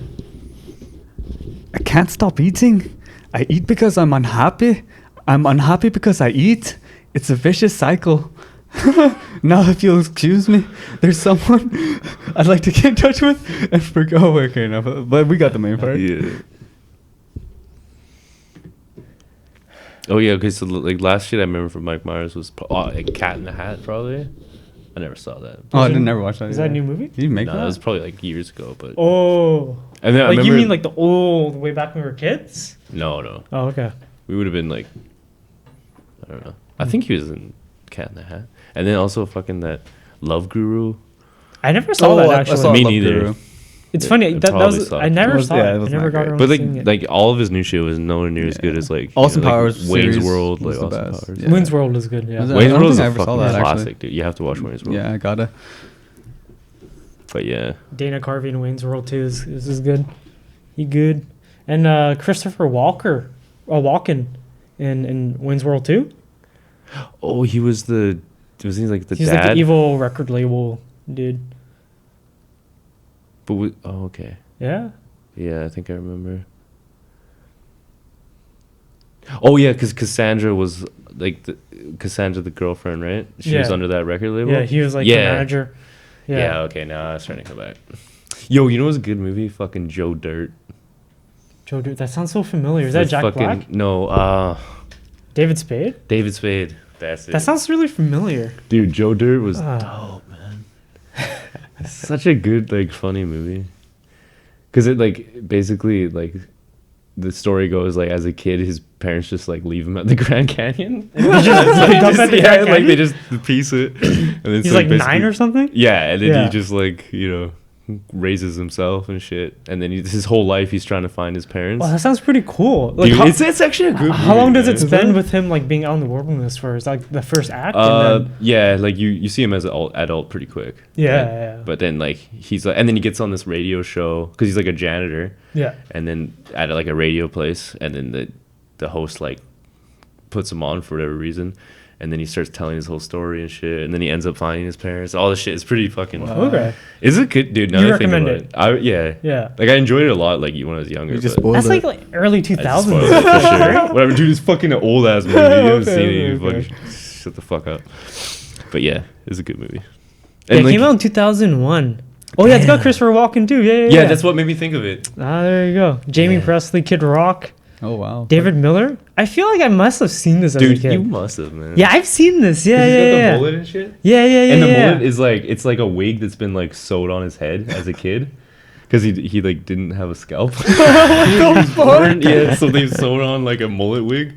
I can't stop eating. I eat because I'm unhappy. I'm unhappy because I eat. It's a vicious cycle. Now, if you'll excuse me, there's someone I'd like to get in touch with and forget. Oh, okay, enough. But we got the main part. yeah. Oh yeah, okay. So like last shit I remember from Mike Myers was like Cat in the Hat, probably. I never saw that. Oh, I Is it- didn't never watch that. Is that a either. new movie? Did you make No, that? it was probably like years ago, but Oh. and then I Like you remember- mean like the old way back when we were kids? no, Oh, okay. we would have been like, I don't know. I think he was in Cat in the Hat, and then also fucking that Love Guru. I never saw that I actually. saw Me Love neither. Guru. It's funny. I That probably was saw I it. never It was- saw yeah, it. it I was never not got great. around But to seeing it. like all of his new shit was nowhere near as good as like Austin you know, Powers Wayne's series World, was like the Austin best. Powers. Yeah. Wayne's World is good. Yeah. Was that- Wayne's I don't World is think I a ever saw fucking that, actually. classic, dude. You have to watch Wayne's World. Yeah, I gotta. But yeah, Dana Carvey in Wayne's World too is good. He good. And Christopher Walker Walken in Wayne's World 2. Oh, he was the. Was he like the He's dad? like the evil record label dude. But oh, okay. Yeah. Yeah, I think I remember. Oh yeah, because Cassandra was like Cassandra, the girlfriend, right? She was Yeah. under that record label. Yeah, he was like the manager. Yeah. Yeah. Okay, now it's starting to come back. Yo, you know what's a good movie? Fucking Joe Dirt. Joe Dirt. That sounds so familiar. Is that With Jack fucking, Black? No, David Spade? David Spade. That's it. That sounds really familiar. Dude, Joe Dirt was Ah. dope, man. Such a good, like, funny movie. Because it, like, basically, like, the story goes, like, as a kid, his parents just, like, leave him at the Grand Canyon. Just dump at the Grand like, they Canyon? just piece it. And it's, He's like 9 basically- or something? Yeah, and then Yeah. he just, like, you know, raises himself and shit. And then his whole life, he's trying to find his parents. Well, that sounds pretty cool. Like, Dude, how, it's actually a good how long movie, does it man. spend with him, like, being out in the wilderness for? Is like the first act? And then, Yeah, like you see him as an adult pretty quick. Yeah, right? yeah. But then like he's like, and then he gets on this radio show because he's like a janitor, yeah. and then at like a radio place, and then the host like puts him on for whatever reason, and then he starts telling his whole story and shit, and then he ends up finding his parents. All this shit is pretty fucking. Okay. Is it good, dude? Now You that I think recommend about it? Yeah. Yeah. Like I enjoyed it a lot, like when I was younger. You just but spoiled That's it. like early I just 2000s. spoiled it for sure. Whatever, dude. It's fucking an old ass movie. You haven't Okay, seen it. You okay. fucking shut the fuck up. But yeah, it's a good movie. Yeah, it like- came out in 2001. Oh, yeah, it's got Christopher Walken, too. Yeah, yeah, Yeah, that's what made me think of it. Ah, there you go. Jamie Yeah. Presley, Kid Rock, Oh wow. David Miller. I feel like I must have seen this as a Dude, kid. you must have, man. Yeah, I've seen this. Yeah, 'Cause he's yeah, got yeah. the mullet and shit. Yeah, yeah, yeah. And the yeah. mullet is like, it's like a wig that's been like sewed on his head as a kid. Because he like didn't have a scalp. Yeah, so they sewed on like a mullet wig.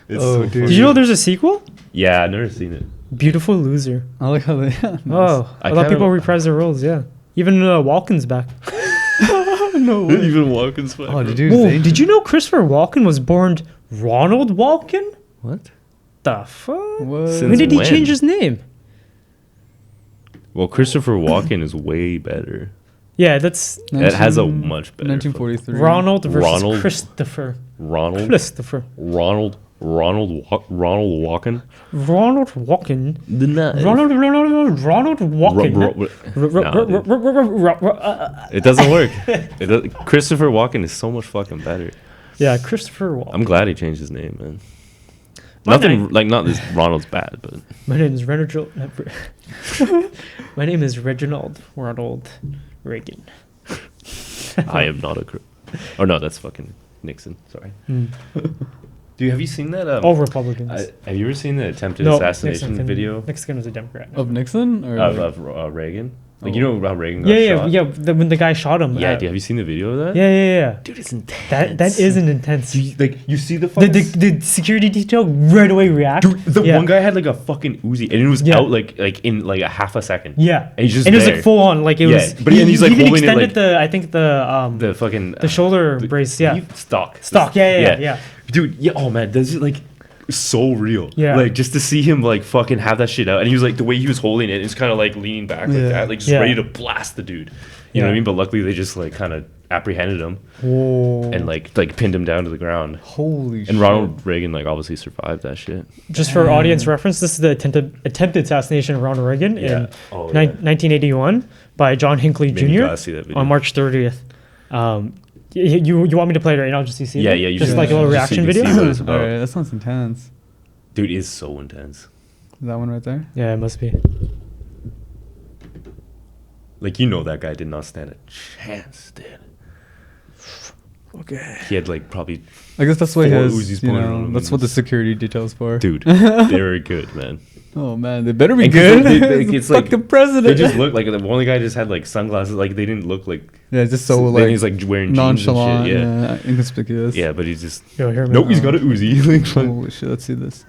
It's Oh, so dude. funny. Did you know there's a sequel? Yeah, I've never seen it. Beautiful Loser. I like how they. Oh, I a lot of kinda- people reprise their roles, yeah. Even Walken's back. no. Even Walken's back. Oh, did you? Whoa, did you know Christopher Walken was born Ronald Walken? What? The fuck? What? Since When did he when? change his name? Well, Christopher Walken is way better. Yeah, that's It has a much better. 1943. Ronald versus Ronald- Christopher. Ronald. Christopher. Ronald Walken. Ronald Walken. The Ronald Walken. It doesn't work. Christopher Walken is so much fucking better. Yeah, Christopher Walken. I'm glad he changed his name, man. My Nothing name- like not this Ronald's bad, but My name is Reginald. My name is Reginald Ronald Reagan. I am not a crook. Or no, that's fucking Nixon. Sorry. Dude, have you seen that? All Republicans. Have you ever seen the attempted No, assassination Nixon video Nixon was a Democrat. Of Nixon or of Reagan? Like you know how Reagan got Yeah, shot? yeah. When the guy shot him. Yeah, dude, have you seen the video of that? Yeah, yeah, yeah. Dude, it's intense. That is an intense. You see the The, fucking the security detail right away react. dude. The Yeah. one guy had like a fucking Uzi, and it was Yeah. out like in like a half a second. Yeah, And he's just it was there. like full on, like it Yeah, was. but and he's, like, even holding it, extended like- the I think The fucking the shoulder brace. Yeah, stock. Yeah. Dude, yeah. Oh man, this is like so real. Yeah. Like just to see him like fucking have that shit out, and he was like the way he was holding it, it's kind of like leaning back like Yeah. that, like just Yeah. ready to blast the dude. You know what I Yeah. mean? But luckily they just like kind of apprehended him Whoa. and like pinned him down to the ground. Holy shit. And Ronald Reagan like obviously survived that shit. Just for audience reference, this is the attempted assassination of Ronald Reagan in Oh, 1981 by John Hinckley Maybe you Jr. gotta see that video. on March 30th. You want me to play it right now just so you see Yeah, it? yeah. You Just should- like a little just so reaction you can video? see what it's All about. right, that sounds intense. Dude, it's so intense. Is that one right there? Yeah, it must be. Like you know that guy did not stand a chance, dude. Okay. He had like probably I guess that's what he Four has. Uzis You pointed on know, him that's and what the it's- security details for. dude. They were good, man. Oh man, they better be And 'cause good. it's like Fuck the president. They just look like the one guy just had like sunglasses. Like they didn't look like. yeah, just so then like he's like wearing nonchalant, jeans and shit. Yeah. inconspicuous. Yeah, but he's just. Yo, hear me. Nope, he's got a Uzi. Like, Holy shit, let's see this.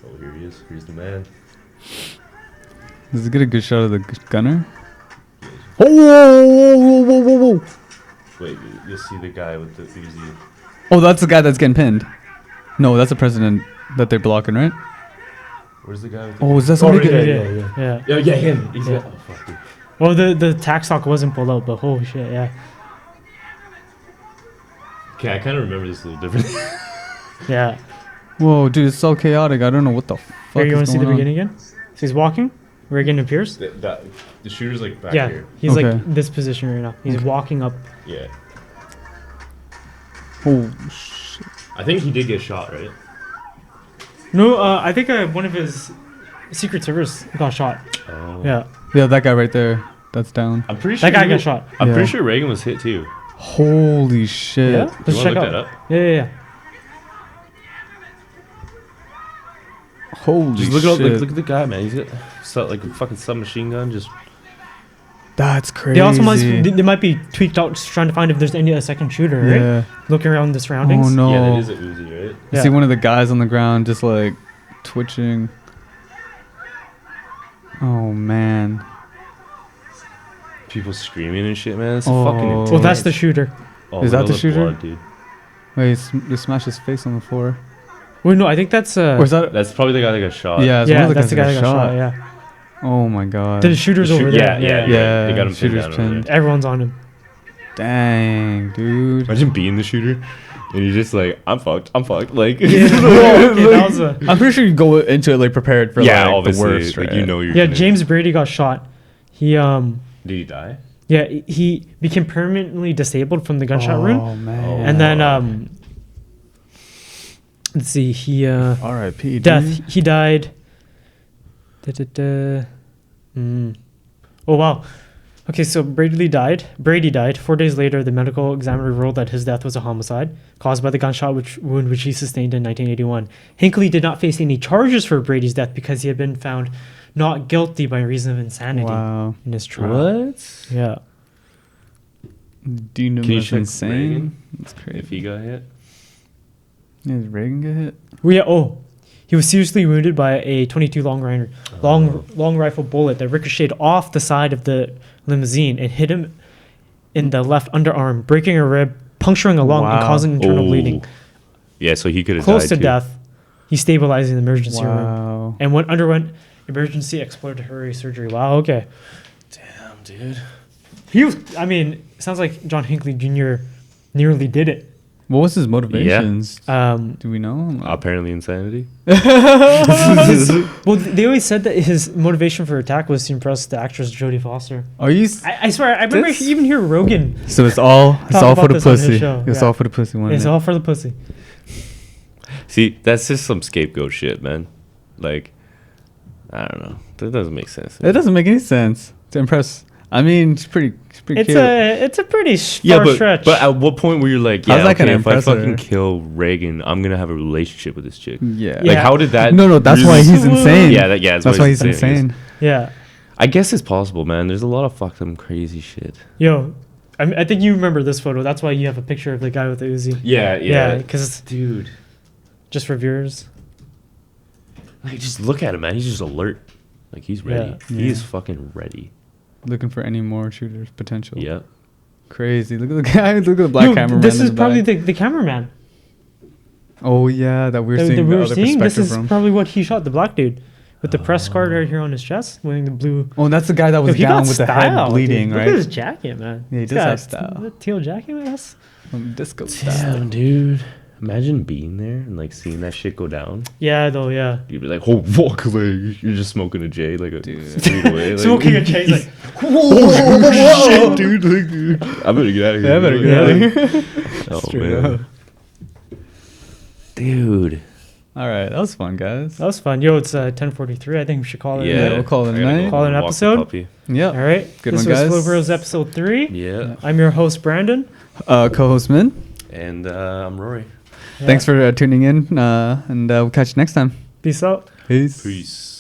oh, here he is. Here's the man. Does it get a good shot of the gunner? Oh, whoa, whoa, whoa, whoa, whoa, whoa. Wait, you'll see the guy with the Uzi. Oh, that's the guy that's getting pinned. No, that's the president that they're blocking, right? Where's the guy with the? Oh, is that Oh, somebody? right get- there, yeah. Yeah. Yeah, him. He's Yeah. got. Oh fuck, dude. Well, the tax stock wasn't pulled out, but holy shit, yeah. Okay, I kind of remember this a little different. Yeah. Whoa, dude, it's so chaotic. I don't know what the fuck Here, you is want to see the going on. beginning again? So he's walking. Reagan appears. the shooter's like back Yeah, here. he's Okay. like this position right now. He's walking up. Yeah. Oh, shit. I think he did get shot, right? No, I think one of his Secret Service got shot. Oh. Yeah, Yeah, that guy right there. That's down. I'm pretty sure that guy he got was- shot. I'm Yeah. pretty sure Reagan was hit too. Holy shit. Yeah, You let's wanna check look out. that up? Yeah. Holy Just look shit. at look at the guy, man. He's got like a fucking submachine gun. Just That's crazy. They also might be tweaked out, just trying to find if there's any a second shooter, right? Yeah. Looking around the surroundings. Oh no. yeah, that is a Uzi, right? You Yeah. see one of the guys on the ground just like twitching. Oh man. People screaming and shit, man. It's Oh. fucking intense. Well, that's the shooter. Oh, Is that look the at shooter? blood, dude. Wait, they smashed his face on the floor. Wait, no, I think that's Or is that? That's probably the guy that got shot. Yeah, it's yeah, one of the that's guys the guy that got shot. shot. Yeah, Oh my god. the shooter's The over shoot- there. yeah. Yeah, They got him pinned shooter's down over pinned. there. Everyone's on him. Dang, dude. Imagine being the shooter, and you're just like, I'm fucked. Like, Okay, that was a. I'm pretty sure you go into it like prepared for yeah, like the obviously, worst, like right? you know you're. Yeah, gonna- James Brady got shot. He Did he die? yeah, he became permanently disabled from the gunshot wound, Oh man. and then let's see, he R.I.P. death. dude. He died. Da-da-da. Oh wow. Okay, so Brady died. 4 days later, the medical examiner ruled that his death was a homicide caused by the gunshot wound which he sustained in 1981. Hinckley did not face any charges for Brady's death because he had been found not guilty by reason of insanity Wow. in his trial. What? Yeah. Do you know Can you that's check insane? Reagan? That's crazy. If he got hit? Yeah, did Reagan get hit? Well, yeah. Oh, he was seriously wounded by a .22 long rifle bullet that ricocheted off the side of the limousine and hit him in the left underarm, breaking a rib, puncturing a lung, and Wow. causing internal Oh. bleeding. Yeah, so he could have Close died to too. death. He stabilized in the emergency room Wow. and underwent emergency exploratory surgery. Wow. Okay. Damn, dude. He was. I mean, sounds like John Hinckley Jr. nearly did it. What was his motivations? Do we know? Apparently insanity. Well, they always said that his motivation for attack was to impress the actress Jodie Foster. Are you? I swear, I remember This- even hear Rogan. So it's all Talk for about the this on his pussy. show, It's yeah. all for the pussy one. It's all for the pussy. See, that's just some scapegoat shit, man. Like, I don't know. That doesn't make sense. It doesn't make any sense to impress. I mean, it's pretty It's cute. a pretty Yeah, far but, stretch. but at what point were you like, How's yeah, that gonna okay, if I impress her? fucking kill Reagan, I'm gonna have a relationship with this chick. Yeah. Yeah. Like, how did that? No, that's why he's insane. Yeah, that's That's why he's I guess. insane. yeah, I guess it's possible, man. There's a lot of fucked up crazy shit. yo, I think you remember this photo. That's why you have a picture of the guy with the Uzi. Yeah, because it's dude. just for viewers. Like, just look at him, man. He's just alert. Like, he's ready. Yeah. He is Yeah. fucking ready. Looking for any more shooters potential. Yeah. Crazy. Look at the guy. Look at the black Yo, cameraman. this in is the probably back. the cameraman Oh yeah, that we're that seeing. we the were other seeing. This perspective is from. probably what he shot, the black dude with the press card right here on his chest, wearing the blue. Oh, and that's the guy that Yo, was he got down with the style, head bleeding, dude. right? Look at his jacket, man. Yeah, he He's does got have style. The teal jacket, man. That's Disco style. Damn, dude. Imagine being there and like seeing that shit go down. yeah, though, yeah. You'd be like, oh fuck, like you're just smoking a J like a street away. Like, Smoking a J, like, shit, dude. Like, dude. I better get out of here. Yeah, I better dude. get out of Like, here. Oh Straight man, up. dude. All right, that was fun, guys. that was fun. Yo, it's 10:43. I think we should call it. Yeah, we'll call it a I gotta night. go Call it an walk the episode? puppy. Yeah. All right. Good this one, was guys. Flow Bros episode 3. Yeah. I'm your host, Brandon. Co-host Min. And I'm Rory. Yeah. Thanks for tuning in, and we'll catch you next time. Peace out. Peace. Peace.